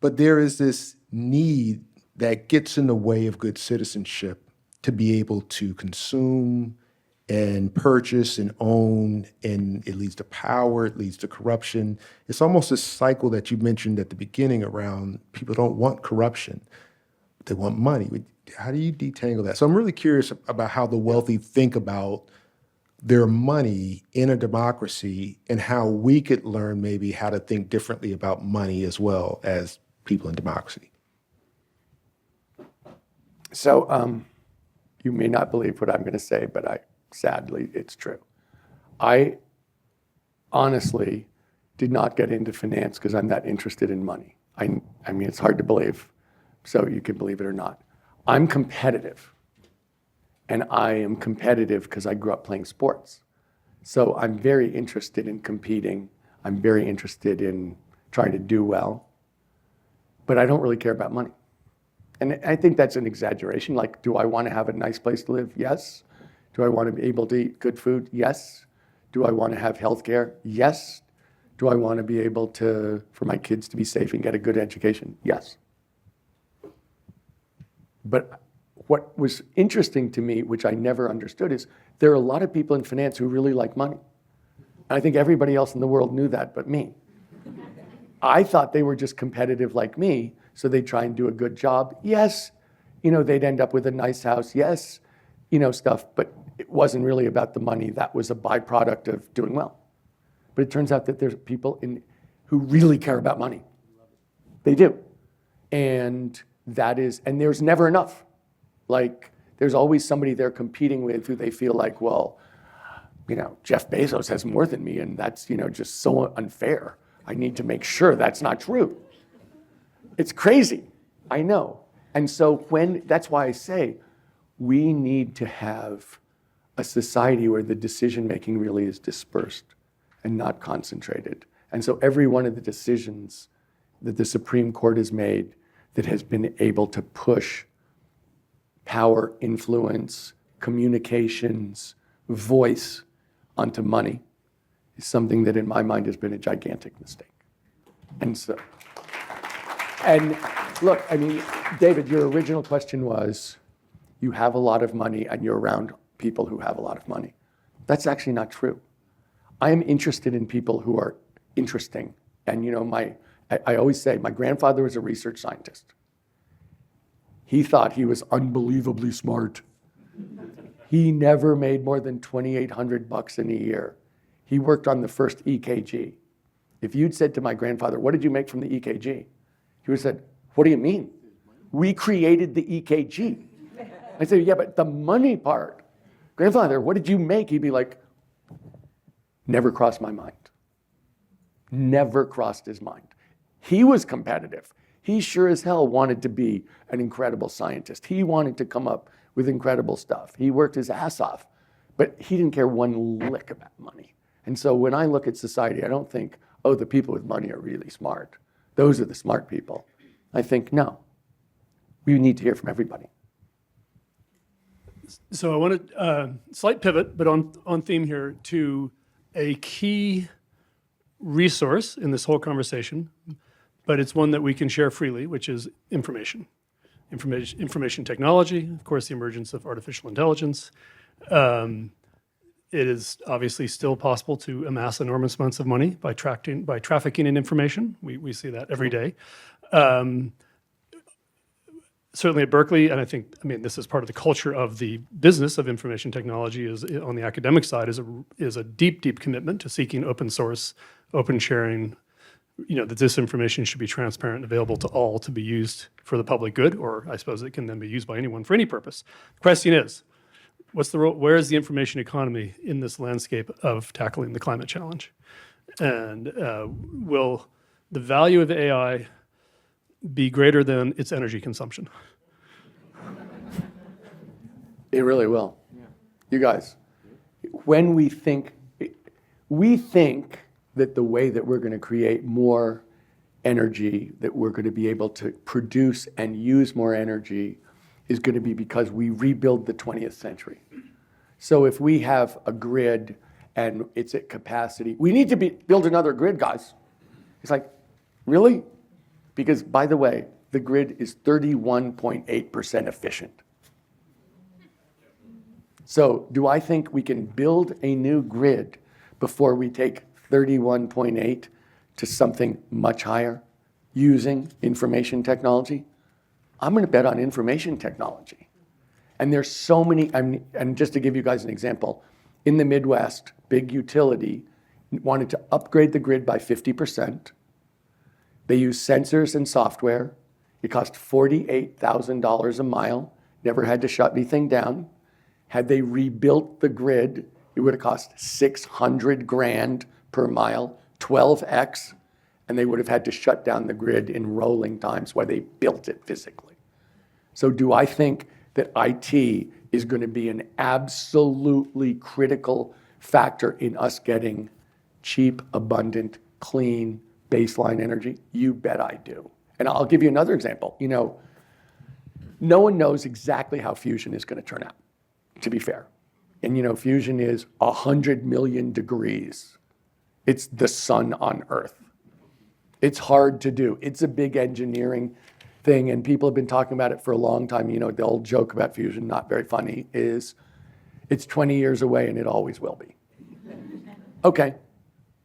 But there is this need that gets in the way of good citizenship to be able to consume and purchase and own, and it leads to power, it leads to corruption. It's almost a cycle that you mentioned at the beginning around people don't want corruption, but they want money. How do you detangle that? So I'm really curious about how the wealthy think about their money in a democracy and how we could learn maybe how to think differently about money as well as people in democracy. So you may not believe what I'm going to say, but sadly, it's true. I honestly did not get into finance because I'm that interested in money. I mean, it's hard to believe, so you can believe it or not. I'm competitive, and I am competitive because I grew up playing sports. So I'm very interested in competing. I'm very interested in trying to do well, but I don't really care about money. And I think that's an exaggeration. Like, do I want to have a nice place to live? Yes. Do I want to be able to eat good food? Yes. Do I want to have health care? Yes. Do I want to be able for my kids to be safe and get a good education? Yes. But what was interesting to me, which I never understood, is there are a lot of people in finance who really like money. And I think everybody else in the world knew that but me. I thought they were just competitive like me, so they'd try and do a good job. Yes, they'd end up with a nice house. Yes, stuff, but it wasn't really about the money. That was a byproduct of doing well. But it turns out that there's people who really care about money. They do. And there's never enough. Like, there's always somebody they're competing with who they feel like, well, Jeff Bezos has more than me, and that's, just so unfair. I need to make sure that's not true. It's crazy, I know. And so that's why I say we need to have a society where the decision-making really is dispersed and not concentrated. And so every one of the decisions that the Supreme Court has made that has been able to push power, influence, communications, voice onto money is something that in my mind has been a gigantic mistake. And look, David, your original question was, you have a lot of money and you're around people who have a lot of money. That's actually not true. I am interested in people who are interesting. And I always say my grandfather was a research scientist. He thought he was unbelievably smart. He never made more than $2,800 in a year. He worked on the first EKG. If you'd said to my grandfather, what did you make from the EKG? He would have said, what do you mean? We created the EKG. I said, yeah, but the money part. Grandfather, what did you make? He'd be like, never crossed my mind. Never crossed his mind. He was competitive. He sure as hell wanted to be an incredible scientist. He wanted to come up with incredible stuff. He worked his ass off, but he didn't care one lick about money. And so when I look at society, I don't think, oh, the people with money are really smart. Those are the smart people. I think, no, we need to hear from everybody. So I want to slight pivot, but on theme here, to a key resource in this whole conversation, but it's one that we can share freely, which is information. Information technology, of course, the emergence of artificial intelligence. It is obviously still possible to amass enormous amounts of money by trafficking in information. We see that every day. Certainly at Berkeley, and I mean, this is part of the culture of the business of information technology, is on the academic side, is a deep, deep commitment to seeking open source, open sharing, that this information should be transparent and available to all to be used for the public good, or I suppose it can then be used by anyone for any purpose. The question is, what's the role, where is the information economy in this landscape of tackling the climate challenge? And will the value of AI be greater than its energy consumption? It really will. Yeah. You guys, when we think that the way that we're going to create more energy, that we're going to be able to produce and use more energy, is going to be because we rebuild the 20th century. So if we have a grid and it's at capacity, we need to build another grid, guys. It's like, really? Because, by the way, the grid is 31.8% efficient. So do I think we can build a new grid before we take 31.8 to something much higher using information technology? I'm going to bet on information technology. And there's so many, and just to give you guys an example, in the Midwest, big utility wanted to upgrade the grid by 50%. They use sensors and software. It cost $48,000 a mile, never had to shut anything down. Had they rebuilt the grid, it would have cost $600,000 per mile, 12x, and they would have had to shut down the grid in rolling times while they built it physically. So do I think that IT is going to be an absolutely critical factor in us getting cheap, abundant, clean, baseline energy? You bet I do. And I'll give you another example. No one knows exactly how fusion is going to turn out, to be fair. And fusion is 100 million degrees. It's the sun on Earth. It's hard to do. It's a big engineering thing, and people have been talking about it for a long time. The old joke about fusion, not very funny, is it's 20 years away and it always will be. Okay,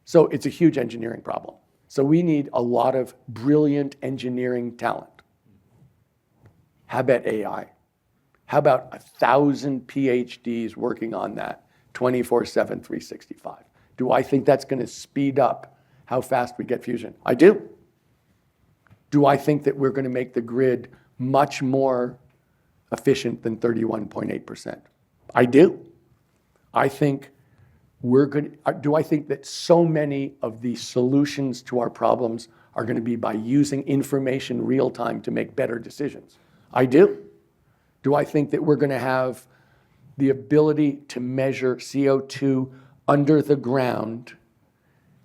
so it's a huge engineering problem. So we need a lot of brilliant engineering talent. How about AI? How about 1,000 PhDs working on that 24/7, 365? Do I think that's going to speed up how fast we get fusion? I do. Do I think that we're going to make the grid much more efficient than 31.8%? I do. I think do I think that so many of the solutions to our problems are going to be by using information real time to make better decisions? I do. Do I think that we're going to have the ability to measure CO2 under the ground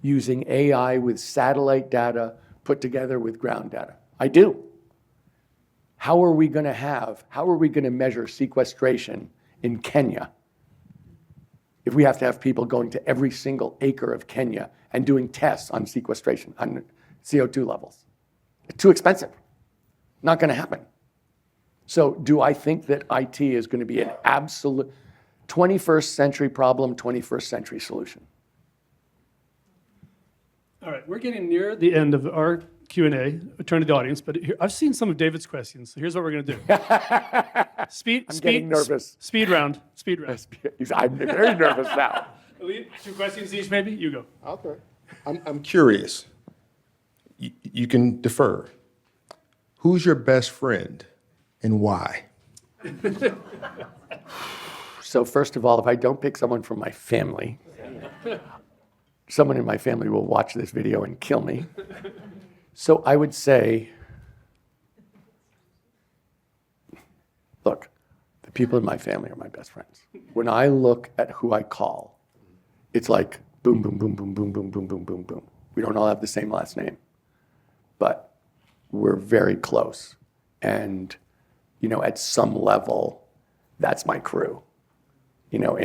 using AI with satellite data put together with ground data? I do. How are we going to measure sequestration in Kenya if we have to have people going to every single acre of Kenya and doing tests on sequestration, on CO2 levels? It's too expensive. Not going to happen. So do I think that IT is going to be an absolute 21st century problem, 21st century solution. All right, we're getting near the end of our Q&A. I turn to the audience, but here, I've seen some of David's questions. So here's what we're going to do. I'm getting nervous. Speed round. Speed round. I'm very nervous now. Elite, 2 questions each, maybe? You go. Okay. I'm curious. You can defer. Who's your best friend and why? So first of all, if I don't pick someone from my family, someone in my family will watch this video and kill me. So I would say, look, the people in my family are my best friends. When I look at who I call, it's like boom, boom, boom, boom, boom, boom, boom, boom, boom, boom. We don't all have the same last name, but we're very close. And, you know, at some level, that's my crew. You know,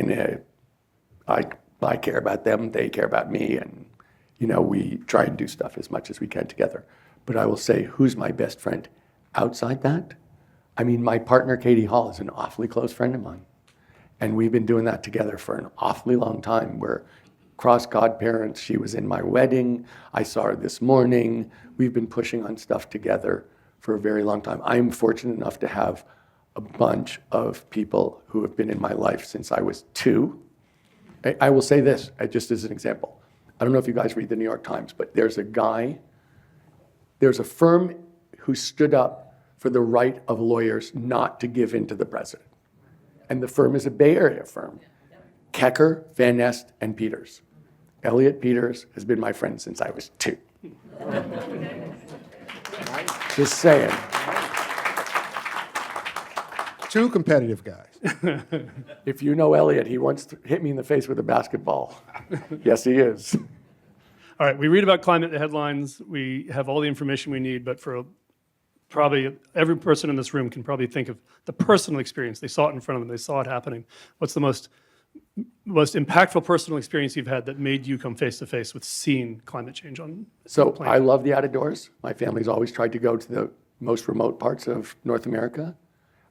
I care about them, they care about me, and, you know, we try and do stuff as much as we can together. But I will say, who's my best friend outside that? I mean, my partner, Katie Hall, is an awfully close friend of mine. And we've been doing that together for an awfully long time. We're cross-godparents. She was in my wedding. I saw her this morning. We've been pushing on stuff together for a very long time. I'm fortunate enough to have a bunch of people who have been in my life since I was 2. I will say this, just as an example. I don't know if you guys read the New York Times, but there's a firm who stood up for the right of lawyers not to give in to the president. And the firm is a Bay Area firm. Kecker, Van Nest, and Peters. Elliot Peters has been my friend since I was 2. Just saying. 2 competitive guys. If you know Elliot, he once hit me in the face with a basketball. Yes, he is. All right, we read about climate headlines. We have all the information we need, but for probably every person in this room can probably think of the personal experience. They saw it in front of them. They saw it happening. What's the most impactful personal experience you've had that made you come face to face with seeing climate change on So the planet? I love the outdoors. My family's always tried to go to the most remote parts of North America.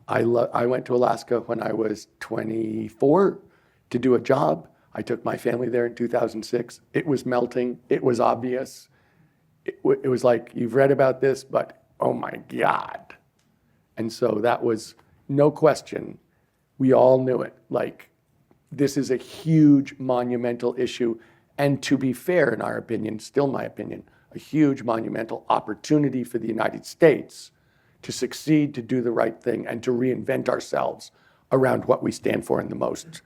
I went to Alaska when I was 24 to do a job. I took my family there in 2006. It was melting. It was obvious. It was like, you've read about this, but oh my God. And so that was no question. We all knew it. Like, this is a huge monumental issue. And to be fair, in our opinion, still my opinion, a huge monumental opportunity for the United States to succeed, to do the right thing, and to reinvent ourselves around what we stand for in the most,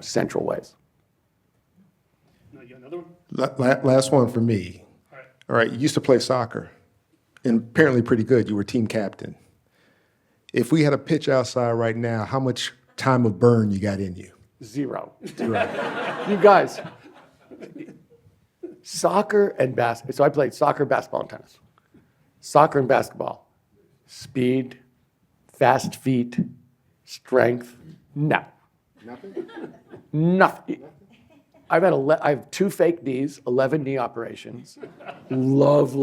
central ways. Now, you got another one? Last one for me. All right, you used to play soccer, and apparently pretty good. You were team captain. If we had a pitch outside right now, how much time of burn you got in you? 0. You guys, soccer and basketball. So I played soccer, basketball, and tennis. Soccer and basketball. Speed, fast feet, strength. No. Nothing. I have 2 fake knees, 11 knee operations. Love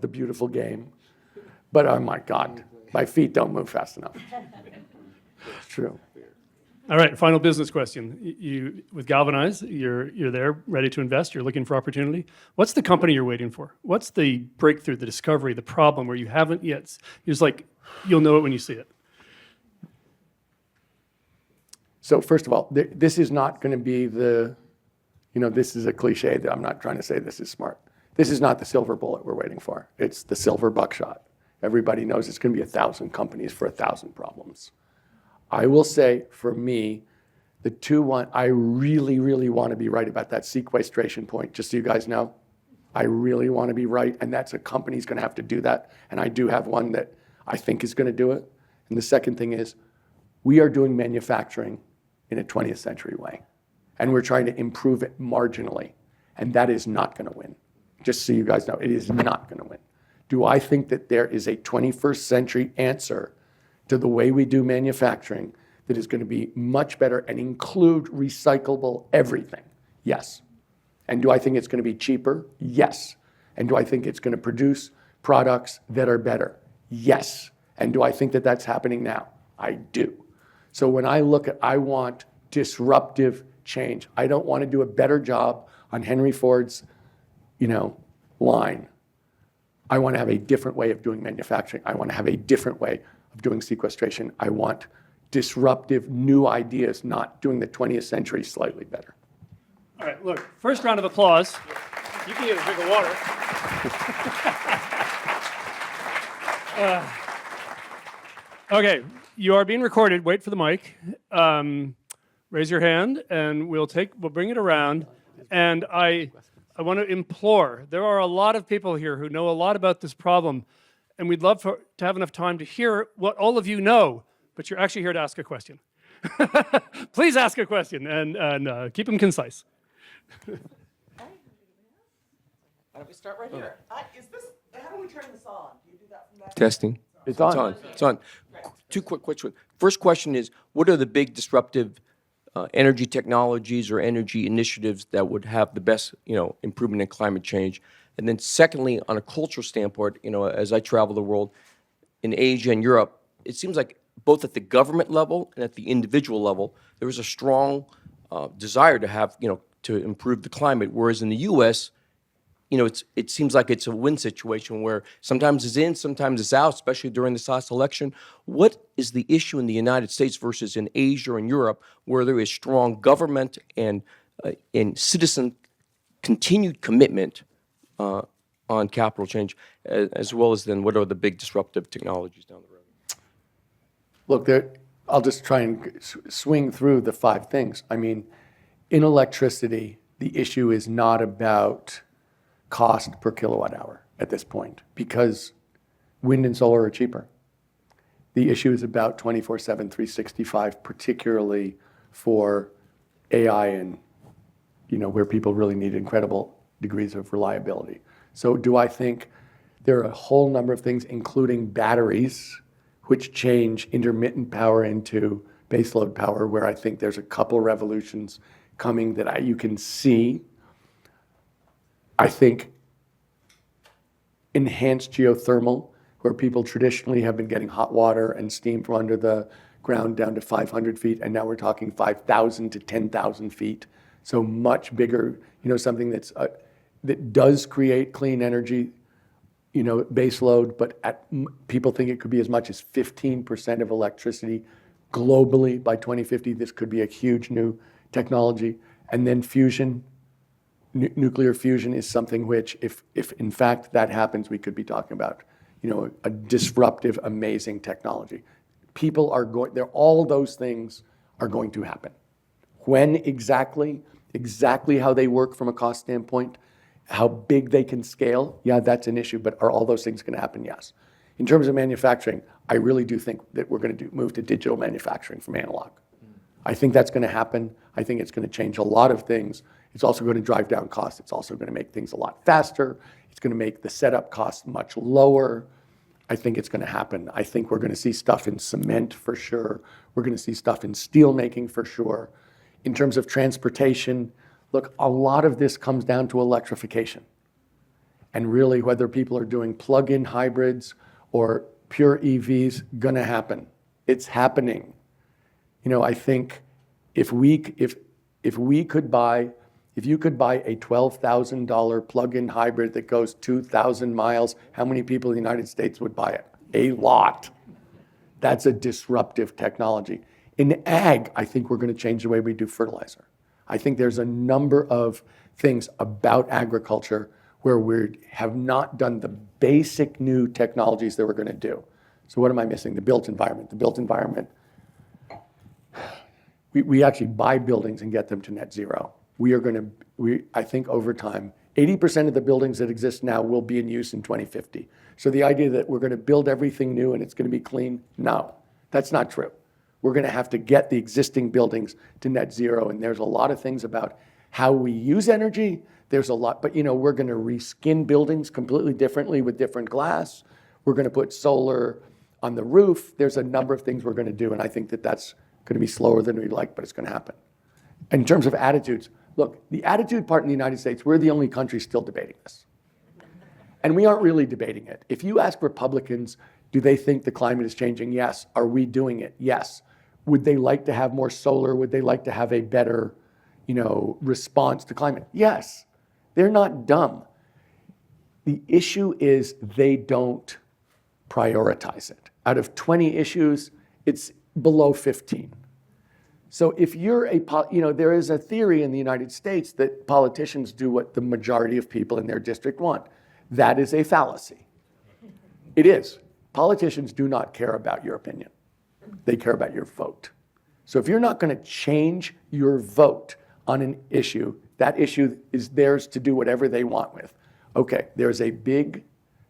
the beautiful game. But oh my God, my feet don't move fast enough. It's true. All right, final business question. You with Galvanize, you're there, ready to invest. You're looking for opportunity. What's the company you're waiting for? What's the breakthrough, the discovery, the problem where you haven't yet? You're just like, you'll know it when you see it. So first of all, this is not going to be this is a cliche that I'm not trying to say this is smart. This is not the silver bullet we're waiting for. It's the silver buckshot. Everybody knows it's going to be 1,000 companies for 1,000 problems. I will say, for me, the 2-1, I really, really want to be right about that sequestration point, just so you guys know. I really want to be right, and that's a company's going to have to do that, and I do have one that I think is going to do it. And the second thing is, we are doing manufacturing in a 20th century way, and we're trying to improve it marginally, and that is not going to win. Just so you guys know, it is not going to win. Do I think that there is a 21st century answer to the way we do manufacturing that is going to be much better and include recyclable everything? Yes. And do I think it's going to be cheaper? Yes. And do I think it's going to produce products that are better? Yes. And do I think that that's happening now? I do. So when I look at, I want disruptive change. I don't want to do a better job on Henry Ford's, line. I want to have a different way of doing manufacturing. I want to have a different way of doing sequestration. I want disruptive new ideas, not doing the 20th century slightly better. All right, look, first round of applause. You can get a drink of water. Okay, you are being recorded. Wait for the mic. Raise your hand, and we'll bring it around. And I want to implore. There are a lot of people here who know a lot about this problem, and we'd love to have enough time to hear what all of you know. But you're actually here to ask a question. Please ask a question and keep them concise. Why don't we start right here? How do we turn this on? Do you do that from that? Testing. It's on. It's on. It's on. Two quick questions. First question is, what are the big disruptive energy technologies or energy initiatives that would have the best, improvement in climate change? And then secondly, on a cultural standpoint, as I travel the world, in Asia and Europe, it seems like both at the government level and at the individual level, there is a strong desire to have, to improve the climate, whereas in the U.S., it seems like it's a win situation where sometimes it's in, sometimes it's out, especially during this last election. What is the issue in the United States versus in Asia and Europe where there is strong government and citizen continued commitment on capital change, as well as then what are the big disruptive technologies down the road? Look, I'll just try and swing through the 5 things. I mean, in electricity, the issue is not about cost per kilowatt hour at this point because wind and solar are cheaper. The issue is about 24/7, 365, particularly for AI and, where people really need incredible degrees of reliability. So do I think there are a whole number of things, including batteries, which change intermittent power into baseload power, where I think there's a couple revolutions coming that you can see. I think enhanced geothermal, where people traditionally have been getting hot water and steam from under the ground down to 500 feet, and now we're talking 5,000 to 10,000 feet. So much bigger, something that does create clean energy, base load, but people think it could be as much as 15% of electricity globally by 2050. This could be a huge new technology. And then fusion, nuclear fusion is something which, if in fact that happens, we could be talking about, a disruptive, amazing technology. People are all those things are going to happen. When exactly how they work from a cost standpoint, how big they can scale, yeah, that's an issue, but are all those things going to happen? Yes. In terms of manufacturing, I really do think that we're going to move to digital manufacturing from analog. I think that's going to happen. I think it's going to change a lot of things. It's also going to drive down costs. It's also going to make things a lot faster. It's going to make the setup costs much lower. I think it's going to happen. I think we're going to see stuff in cement for sure. We're going to see stuff in steel making for sure. In terms of transportation, look, a lot of this comes down to electrification. And really, whether people are doing plug-in hybrids or pure EVs, going to happen. It's happening. I think if you could buy a $12,000 plug-in hybrid that goes 2,000 miles, how many people in the United States would buy it? A lot. That's a disruptive technology. In ag, I think we're going to change the way we do fertilizer. I think there's a number of things about agriculture where we have not done the basic new technologies that we're going to do. So what am I missing? The built environment. The built environment. We actually buy buildings and get them to net zero. I think over time, 80% of the buildings that exist now will be in use in 2050. So the idea that we're going to build everything new and it's going to be clean, no, that's not true. We're going to have to get the existing buildings to net zero, and there's a lot of things about how we use energy. There's a lot, but we're going to reskin buildings completely differently with different glass. We're going to put solar on the roof. There's a number of things we're going to do, and I think that that's going to be slower than we'd like, but it's going to happen. In terms of attitudes, look, the attitude part in the United States, we're the only country still debating this. And we aren't really debating it. If you ask Republicans, do they think the climate is changing? Yes. Are we doing it? Yes. Would they like to have more solar? Would they like to have a better, response to climate? Yes. They're not dumb. The issue is they don't prioritize it. Out of 20 issues, it's below 15. So if you're there is a theory in the United States that politicians do what the majority of people in their district want. That is a fallacy. It is. Politicians do not care about your opinion. They care about your vote. So if you're not going to change your vote on an issue, that issue is theirs to do whatever they want with. Okay, there's a big,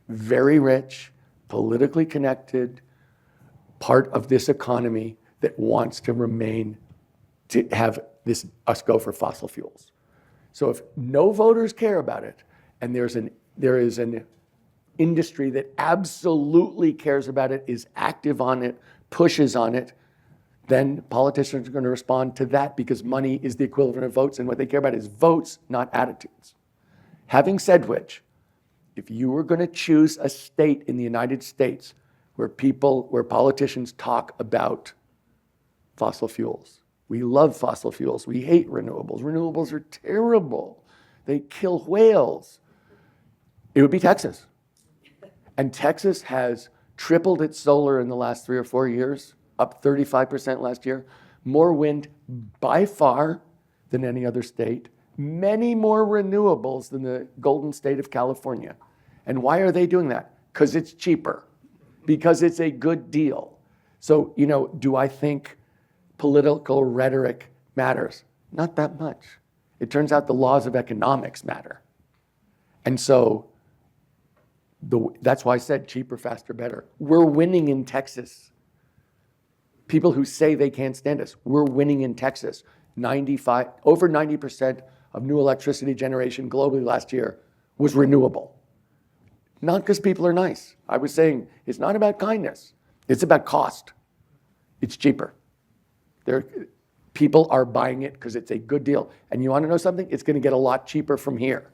very rich, politically connected part of this economy that wants to remain, to have us go for fossil fuels. So if no voters care about it, and there is an industry that absolutely cares about it, is active on it, pushes on it, then politicians are going to respond to that because money is the equivalent of votes, and what they care about is votes, not attitudes. Having said which, if you were going to choose a state in the United States where politicians talk about fossil fuels, we love fossil fuels, we hate renewables. Renewables are terrible. They kill whales. It would be Texas. And Texas has tripled its solar in the last 3 or 4 years, up 35% last year, more wind by far than any other state, many more renewables than the golden state of California. And why are they doing that? Because it's cheaper, because it's a good deal. So, do I think political rhetoric matters? Not that much. It turns out the laws of economics matter. And so that's why I said cheaper, faster, better. We're winning in Texas. People who say they can't stand us, we're winning in Texas. Over 90% of new electricity generation globally last year was renewable. Not because people are nice. I was saying it's not about kindness. It's about cost. It's cheaper. People are buying it because it's a good deal. And you want to know something? It's going to get a lot cheaper from here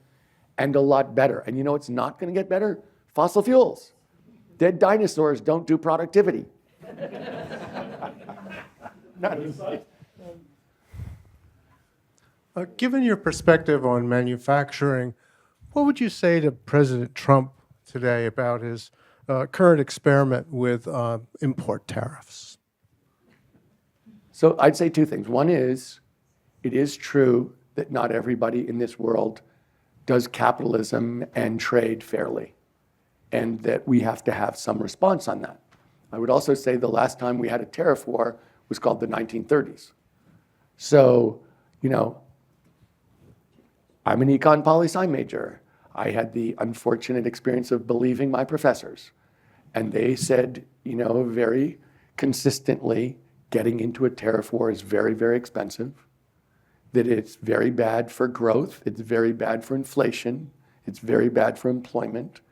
and a lot better. And it's not going to get better? Fossil fuels. Dead dinosaurs don't do productivity. Given your perspective on manufacturing, what would you say to President Trump today about his current experiment with import tariffs? So I'd say two things. One is, it is true that not everybody in this world does capitalism and trade fairly, and that we have to have some response on that. I would also say the last time we had a tariff war was called the 1930s. So, I'm an econ poli-sci major. I had the unfortunate experience of believing my professors. And they said, very consistently, getting into a tariff war is very, very expensive, that it's very bad for growth, it's very bad for inflation, it's very bad for employment.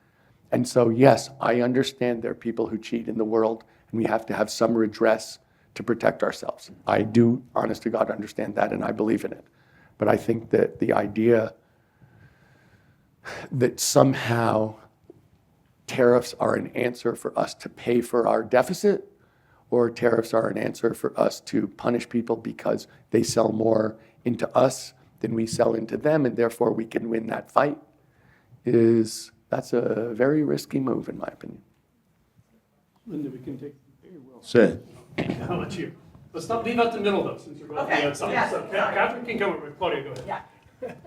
And so, yes, I understand there are people who cheat in the world, and we have to have some redress to protect ourselves. I do, honest to God, understand that, and I believe in it. But I think that the idea that somehow tariffs are an answer for us to pay for our deficit, or tariffs are an answer for us to punish people because they sell more into us than we sell into them, and therefore we can win that fight, that's a very risky move, in my opinion. Linda, we can take very well. Said. How about you? Let's not leave out the middle, though, since you're both on the outside. yes, So sorry. Catherine can come with Claudia, go ahead. Yeah. Thank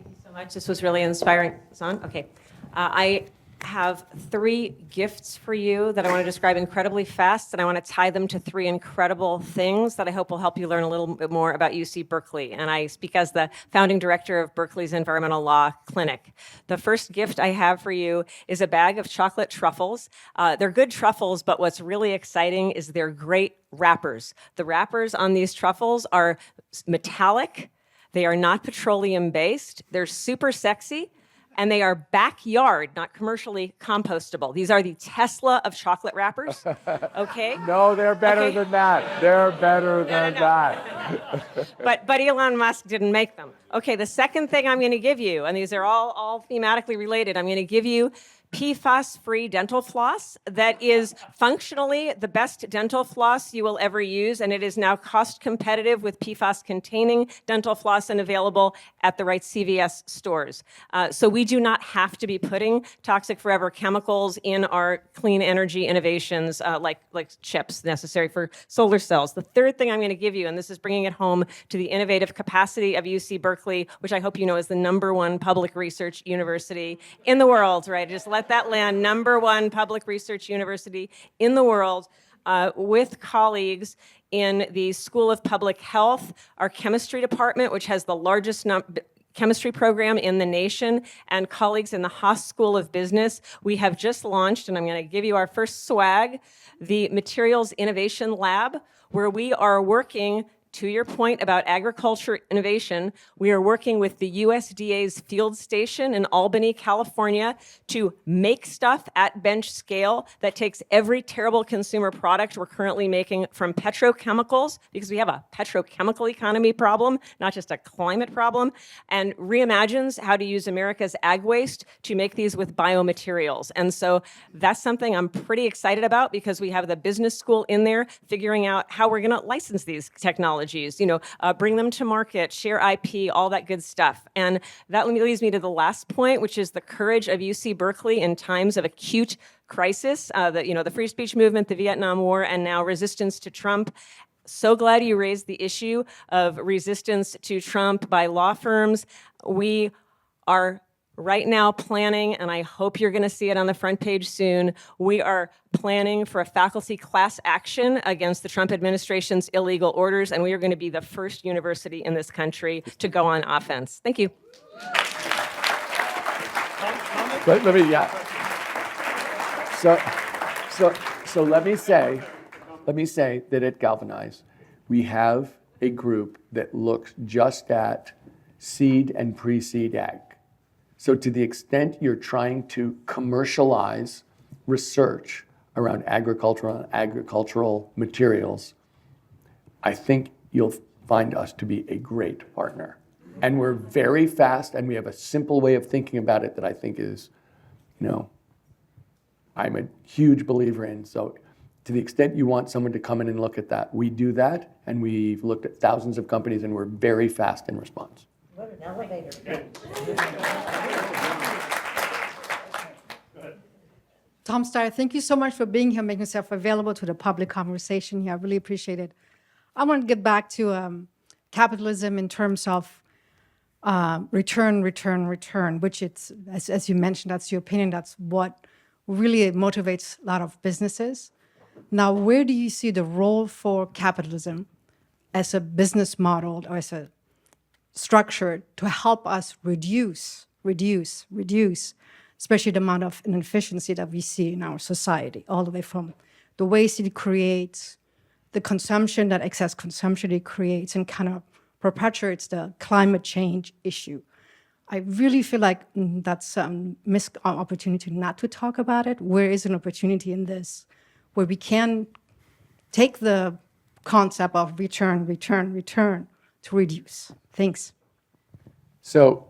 you so much. This was really inspiring. It's on? Okay. I have 3 gifts for you that I want to describe incredibly fast, and I want to tie them to 3 incredible things that I hope will help you learn a little bit more about UC Berkeley. And I speak as the founding director of Berkeley's Environmental Law Clinic. The first gift I have for you is a bag of chocolate truffles. They're good truffles, but what's really exciting is they're great wrappers. The wrappers on these truffles are metallic. They are not petroleum-based. They're super sexy. And they are backyard, not commercially compostable. These are the Tesla of chocolate wrappers, okay? No, they're better Okay. than that. They're better than that. But Elon Musk didn't make them. Okay, the second thing I'm going to give you, and these are all thematically related, I'm going to give you PFAS-free dental floss that is functionally the best dental floss you will ever use, and it is now cost competitive with PFAS-containing dental floss and available at the right CVS stores. So we do not have to be putting toxic forever chemicals in our clean energy innovations like chips necessary for solar cells. The third thing I'm going to give you, and this is bringing it home to the innovative capacity of UC Berkeley, which I hope you know is the #1 public research university in the world, right? Just let that land, #1 public research university in the world, with colleagues in the School of Public Health, our chemistry department, which has the largest chemistry program in the nation, and colleagues in the Haas School of Business. We have just launched, and I'm going to give you our first swag, the Materials Innovation Lab, where we are working, to your point about agriculture innovation, we are working with the USDA's field station in Albany, California, to make stuff at bench scale that takes every terrible consumer product we're currently making from petrochemicals, because we have a petrochemical economy problem, not just a climate problem, and reimagines how to use America's ag waste to make these with biomaterials. And so that's something I'm pretty excited about, because we have the business school in there figuring out how we're going to license these technologies, bring them to market, share IP, all that good stuff. And that leads me to the last point, which is the courage of UC Berkeley in times of acute crisis, the free speech movement, the Vietnam War, and now resistance to Trump. So glad you raised the issue of resistance to Trump by law firms. We are right now planning, and I hope you're going to see it on the front page soon, we are planning for a faculty class action against the Trump administration's illegal orders, and we are going to be the first university in this country to go on offense. Thank you. But let me, yeah. So let me say that at Galvanize, we have a group that looks just at seed and pre-seed ag. So to the extent you're trying to commercialize research around agricultural materials, I think you'll find us to be a great partner. And we're very fast, and we have a simple way of thinking about it that I think is, I'm a huge believer in. So to the extent you want someone to come in and look at that, we do that, and we've looked at thousands of companies, and we're very fast in response. What an elevator. Tom Steyer, thank you so much for being here, making yourself available to the public conversation here. I really appreciate it. I want to get back to capitalism in terms of return, which it's, as you mentioned, that's your opinion, that's what really motivates a lot of businesses. Now, where do you see the role for capitalism as a business model or as a structure to help us reduce, especially the amount of inefficiency that we see in our society, all the way from the waste it creates, the consumption, that excess consumption it creates, and kind of perpetuates the climate change issue. I really feel like that's a missed opportunity not to talk about it. Where is an opportunity in this where we can take the concept of return to reduce? Thanks. So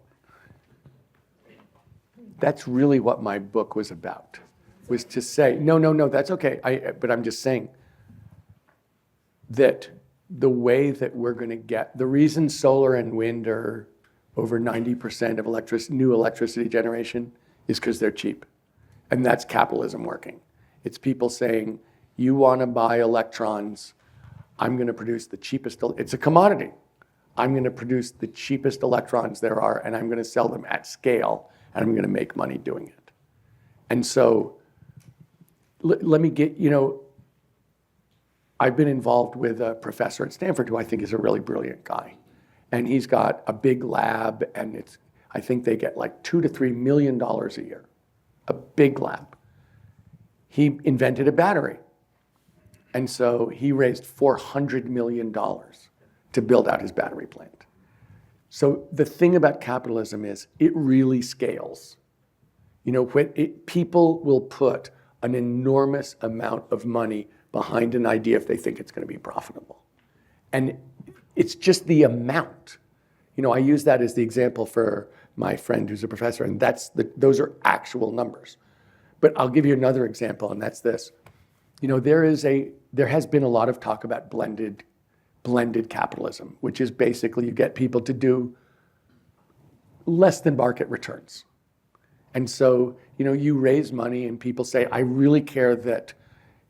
that's really what my book was about, was to say, no, that's okay. But I'm just saying that the way that we're going to get, the reason solar and wind are over 90% of new electricity generation is because they're cheap. And that's capitalism working. It's people saying, you want to buy electrons, I'm going to produce the cheapest, it's a commodity. I'm going to produce the cheapest electrons there are, and I'm going to sell them at scale, and I'm going to make money doing it. And so let me get, I've been involved with a professor at Stanford who I think is a really brilliant guy. And he's got a big lab, and I think they get like $2 to $3 million a year, a big lab. He invented a battery. And so he raised $400 million to build out his battery plant. So the thing about capitalism is it really scales. People will put an enormous amount of money behind an idea if they think it's going to be profitable. And it's just the amount. I use that as the example for my friend who's a professor, and those are actual numbers. But I'll give you another example, and that's this. There has been a lot of talk about blended capitalism, which is basically you get people to do less than market returns. And so, you raise money and people say, I really care that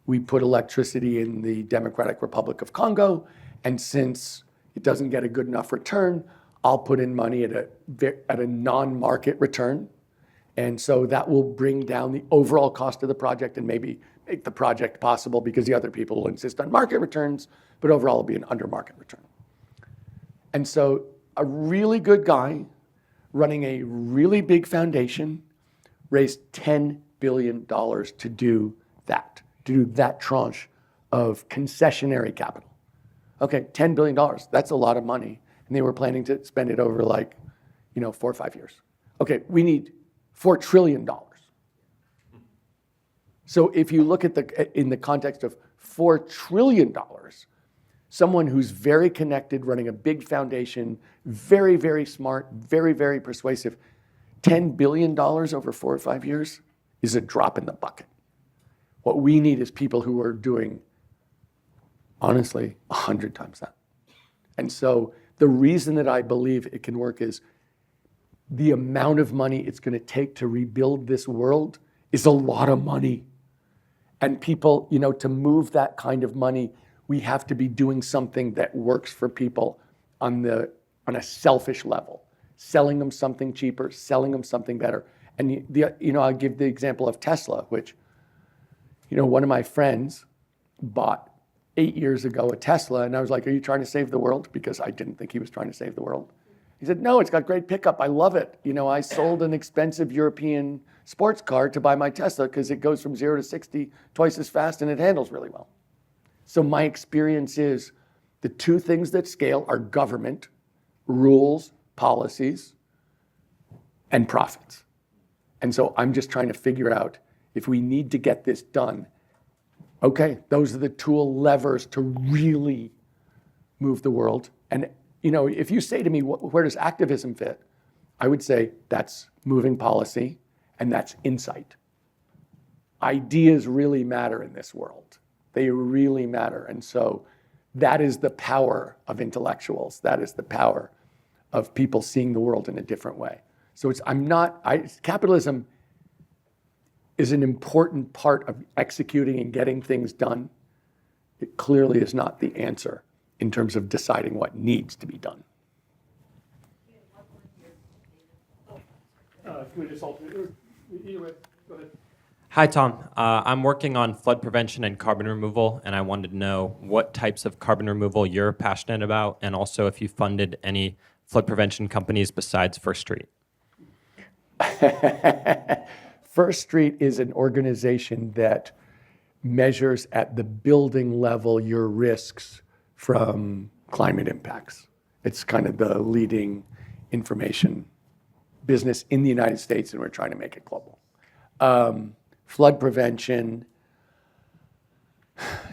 we put electricity in the Democratic Republic of Congo, and since it doesn't get a good enough return, I'll put in money at a non-market return. And so that will bring down the overall cost of the project and maybe make the project possible because the other people will insist on market returns, but overall it'll be an under market return. And so a really good guy running a really big foundation raised $10 billion to do that tyranche of concessionary capital. Okay, $10 billion, that's a lot of money. And they were planning to spend it over 4 or 5 years. Okay, we need $4 trillion. So if you look at in the context of $4 trillion, someone who's very connected, running a big foundation, very, very smart, very, very persuasive, $10 billion over 4 or 5 years is a drop in the bucket. What we need is people who are doing, honestly, 100 times that. And so the reason that I believe it can work is the amount of money it's going to take to rebuild this world is a lot of money. And people, to move that kind of money, we have to be doing something that works for people on a selfish level, selling them something cheaper, selling them something better. And I'll give the example of Tesla, which, one of my friends bought 8 years ago a Tesla, and I was like, are you trying to save the world? Because I didn't think he was trying to save the world. He said, no, it's got great pickup. I love it. I sold an expensive European sports car to buy my Tesla because it goes from 0 to 60 twice as fast and it handles really well. So my experience is the two things that scale are government, rules, policies, and profits. And so I'm just trying to figure out if we need to get this done, okay, those are the tool levers to really move the world. And if you say to me, where does activism fit? I would say that's moving policy and that's insight. Ideas really matter in this world. They really matter. And so that is the power of intellectuals. That is the power of people seeing the world in a different way. So capitalism is an important part of executing and getting things done. It clearly is not the answer in terms of deciding what needs to be done. Can we just alternate? Either way, go ahead. Hi, Tom. I'm working on flood prevention and carbon removal, and I wanted to know what types of carbon removal you're passionate about, and also if you funded any flood prevention companies besides First Street. First Street is an organization that measures at the building level your risks from climate impacts. It's kind of the leading information business in the United States, and we're trying to make it global. Flood prevention.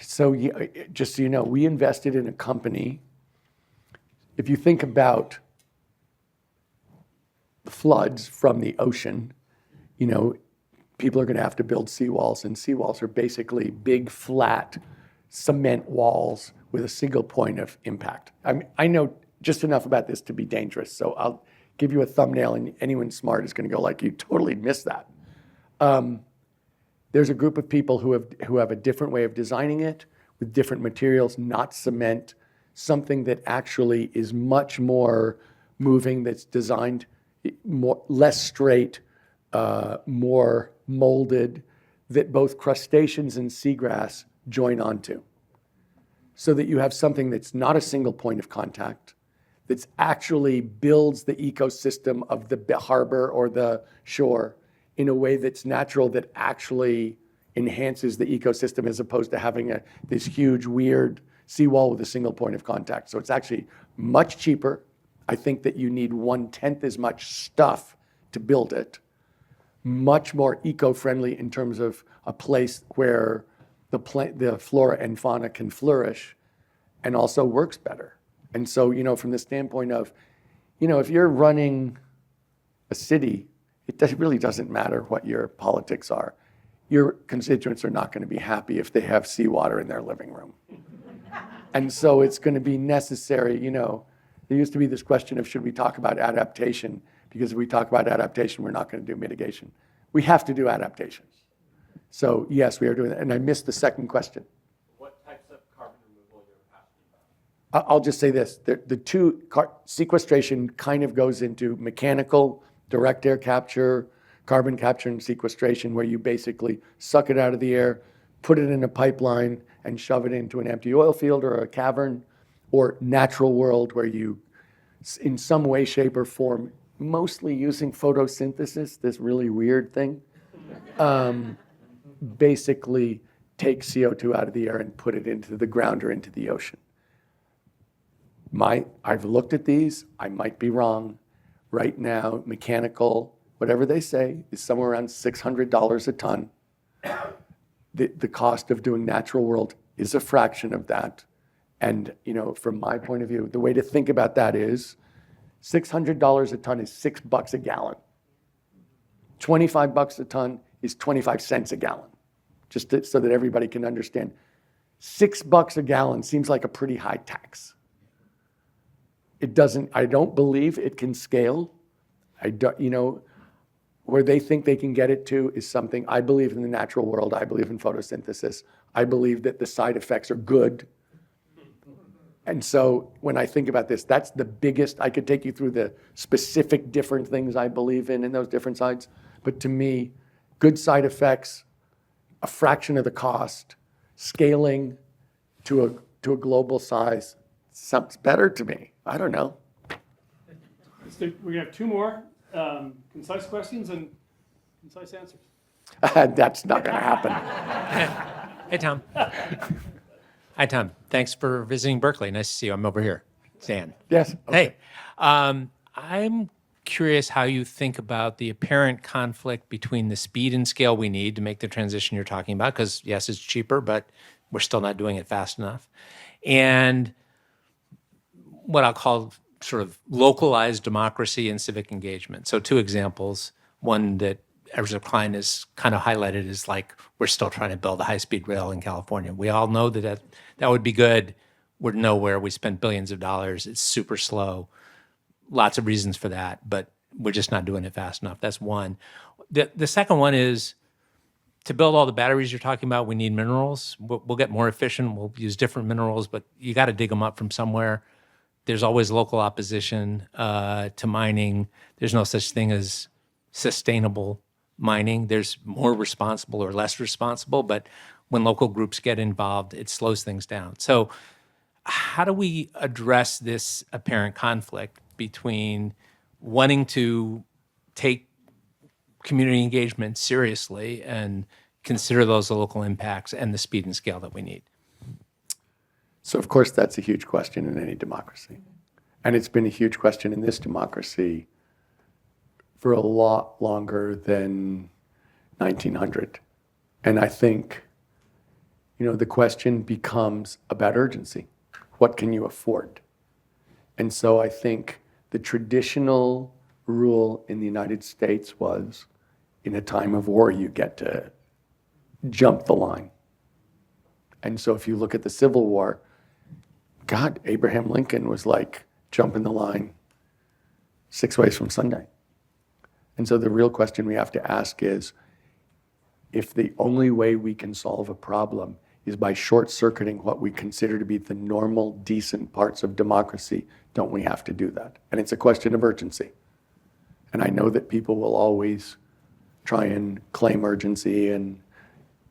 So just so you know, we invested in a company. If you think about the floods from the ocean, people are going to have to build seawalls, and seawalls are basically big, flat cement walls with a single point of impact. I know just enough about this to be dangerous, so I'll give you a thumbnail, and anyone smart is going to go like, you totally missed that. There's a group of people who have a different way of designing it with different materials, not cement, something that actually is much more moving, that's designed less straight, more molded, that both crustaceans and seagrass join onto. So that you have something that's not a single point of contact, that actually builds the ecosystem of the harbor or the shore in a way that's natural, that actually enhances the ecosystem as opposed to having this huge, weird seawall with a single point of contact. So it's actually much cheaper. I think that you need 1/10 as much stuff to build it. Much more eco-friendly in terms of a place where the flora and fauna can flourish, and also works better. And so, from the standpoint of, if you're running a city, it really doesn't matter what your politics are. your constituents are not going to be happy if they have seawater in their living room. And so it's going to be necessary, there used to be this question of should we talk about adaptation, because if we talk about adaptation, we're not going to do mitigation. We have to do adaptations. So yes, we are doing that. And I missed the second question. What types of carbon removal you're passionate about? I'll just say this, the two, sequestration kind of goes into mechanical, direct air capture, carbon capture and sequestration, where you basically suck it out of the air, put it in a pipeline, and shove it into an empty oil field or a cavern, or natural world, where you, in some way, shape, or form, mostly using photosynthesis, this really weird thing, basically take CO2 out of the air and put it into the ground or into the ocean. I've looked at these, I might be wrong. Right now, mechanical, whatever they say, is somewhere around $600 a ton. The cost of doing natural world is a fraction of that. And from my point of view, the way to think about that is $600 a ton is $6 a gallon. $25 a ton is 25 cents a gallon, so that everybody can understand. $6 a gallon seems like a pretty high tax. I don't believe it can scale. Where they think they can get it to is something. I believe in the natural world. I believe in photosynthesis. I believe that the side effects are good. And so when I think about this, that's the biggest. I could take you through the specific different things I believe in those different sides. But to me, good side effects, a fraction of the cost, scaling to a global size, sounds better to me. I don't know. We're going to have two more concise questions and concise answers. That's not going to happen. Hey, Tom. Hi, Tom. Thanks for visiting Berkeley. Nice to see you. I'm over here. Dan. Yes. Okay. Hey. I'm curious how you think about the apparent conflict between the speed and scale we need to make the transition you're talking about, because, yes, it's cheaper, but we're still not doing it fast enough. And what I'll call sort of localized democracy and civic engagement. So two examples. One that Ezra Klein has kind of highlighted is like, we're still trying to build a high-speed rail in California. We all know that would be good. We're nowhere. We spend billions of dollars. It's super slow. Lots of reasons for that, but we're just not doing it fast enough. That's one. The second one is, to build all the batteries you're talking about, we need minerals. We'll get more efficient. We'll use different minerals, but you got to dig them up from somewhere. There's always local opposition to mining. There's no such thing as sustainable mining. There's more responsible or less responsible, but when local groups get involved, it slows things down. So how do we address this apparent conflict between wanting to take community engagement seriously and consider those local impacts and the speed and scale that we need? So, of course, that's a huge question in any democracy. And it's been a huge question in this democracy for a lot longer than 1900. And I think, the question becomes about urgency. What can you afford? And so I think the traditional rule in the United States was, in a time of war, you get to jump the line. And so if you look at the Civil War, God, Abraham Lincoln was like jumping the line 6 ways from Sunday. And so the real question we have to ask is, if the only way we can solve a problem is by short-circuiting what we consider to be the normal, decent parts of democracy, don't we have to do that? And it's a question of urgency. And I know that people will always try and claim urgency and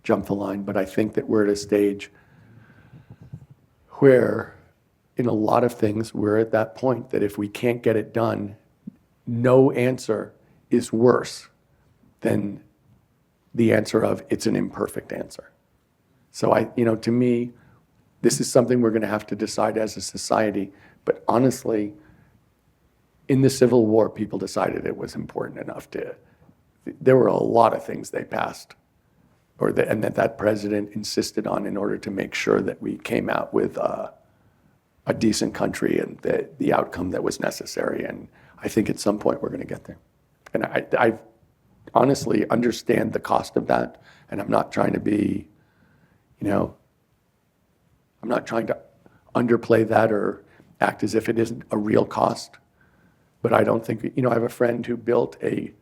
jump the line, but I think that we're at a stage where, in a lot of things, we're at that point that if we can't get it done, no answer is worse than the answer of it's an imperfect answer. So to me, this is something we're going to have to decide as a society. But honestly, in the Civil War, people decided it was important enough there were a lot of things they passed and that president insisted on in order to make sure that we came out with a decent country and the outcome that was necessary. And I think at some point we're going to get there. And I honestly understand the cost of that, And I'm not trying to be, I'm not trying to underplay that or act as if it isn't a real cost. But I don't think, I have a friend who built a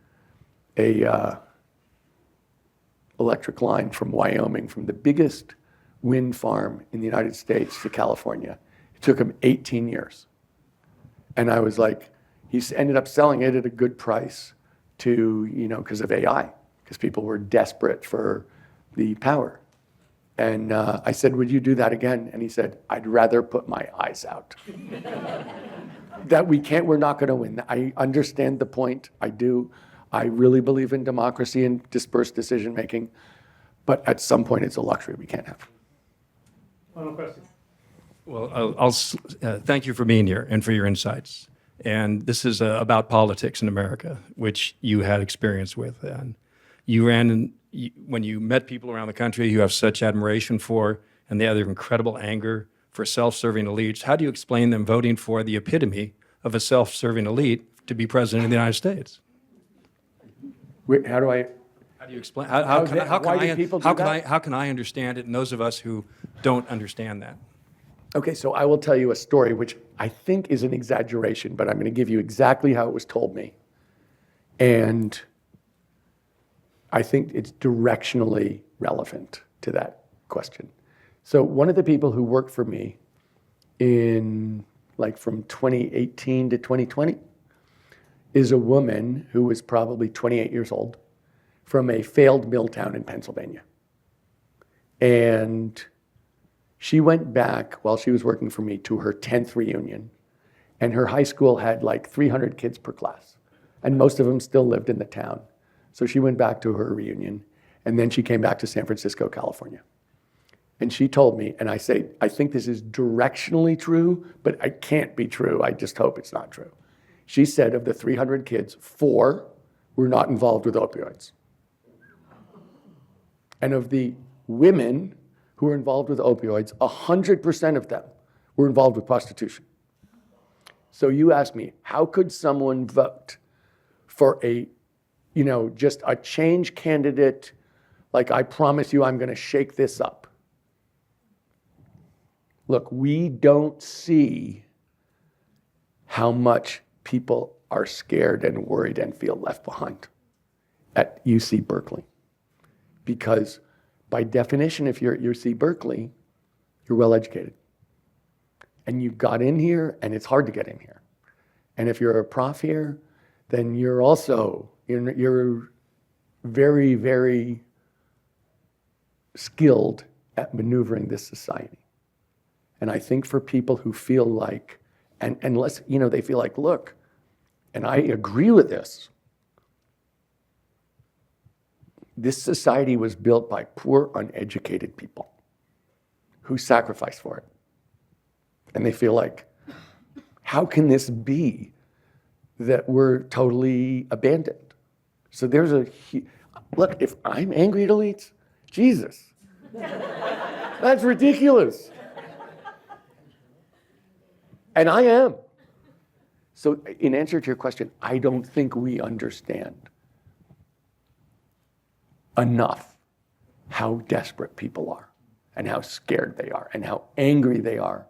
electric line from Wyoming, from the biggest wind farm in the United States to California. It took him 18 years. And I was like, he ended up selling it at a good price to, because of AI, because people were desperate for the power. And I said, would you do that again? And he said, I'd rather put my eyes out. That we're not going to win. I understand the point. I do. I really believe in democracy and dispersed decision-making. But at some point, it's a luxury we can't have. Final question. Well, I'll thank you for being here and for your insights. And this is about politics in America, which you had experience with. And when you met people around the country you have such admiration for, and they have incredible anger for self-serving elites, how do you explain them voting for the epitome of a self-serving elite to be president of the United States? How do you explain? Why do people do that? How can I understand it, and those of us who don't understand that? Okay, so I will tell you a story which I think is an exaggeration, but I'm going to give you exactly how it was told me. And I think it's directionally relevant to that question. So one of the people who worked for me from 2018 to 2020 is a woman who was probably 28 years old from a failed mill town in Pennsylvania. And she went back while she was working for me to her 10th reunion. And her high school had like 300 kids per class. And most of them still lived in the town. So she went back to her reunion. And then she came back to San Francisco, California. And she told me, and I say, I think this is directionally true, but it can't be true. I just hope it's not true. She said of the 300 kids, 4 were not involved with opioids. And of the women who were involved with opioids, 100% of them were involved with prostitution. So you ask me, how could someone vote for just a change candidate, like I promise you I'm going to shake this up? Look, we don't see how much people are scared and worried and feel left behind at UC Berkeley. Because by definition, if you're at UC Berkeley, you're well educated. And you got in here, and it's hard to get in here. And if you're a prof here, then you're very, very skilled at maneuvering this society. And I think for people who feel like, and unless, they feel like, look, and I agree with this society was built by poor, uneducated people who sacrificed for it. And they feel like, how can this be that we're totally abandoned? So there's look, if I'm angry at elites, Jesus, that's ridiculous. And I am. So in answer to your question, I don't think we understand enough how desperate people are and how scared they are and how angry they are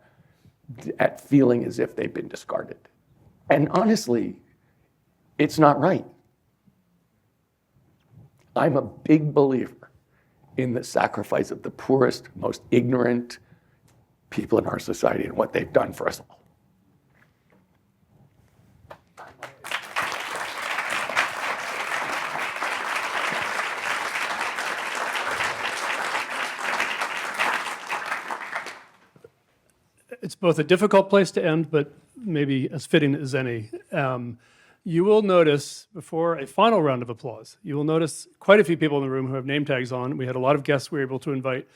at feeling as if they've been discarded. And honestly, it's not right. I'm a big believer in the sacrifice of the poorest, most ignorant people in our society and what they've done for us all. It's both a difficult place to end, but maybe as fitting as any. You will notice, before a final round of applause, you will notice quite a few people in the room who have name tags on. We had a lot of guests we were able to invite,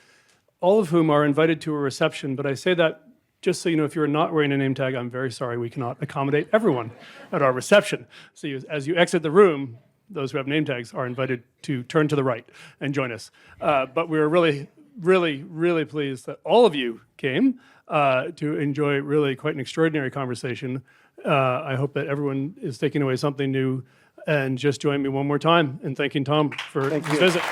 all of whom are invited to a reception. But I say that just so you know, if you're not wearing a name tag, I'm very sorry, we cannot accommodate everyone at our reception. So as you exit the room, those who have name tags are invited to turn to the right and join us. But we're really, really, really pleased that all of you came to enjoy really quite an extraordinary conversation. I hope that everyone is taking away something new, and just join me one more time in thanking Tom for his visit.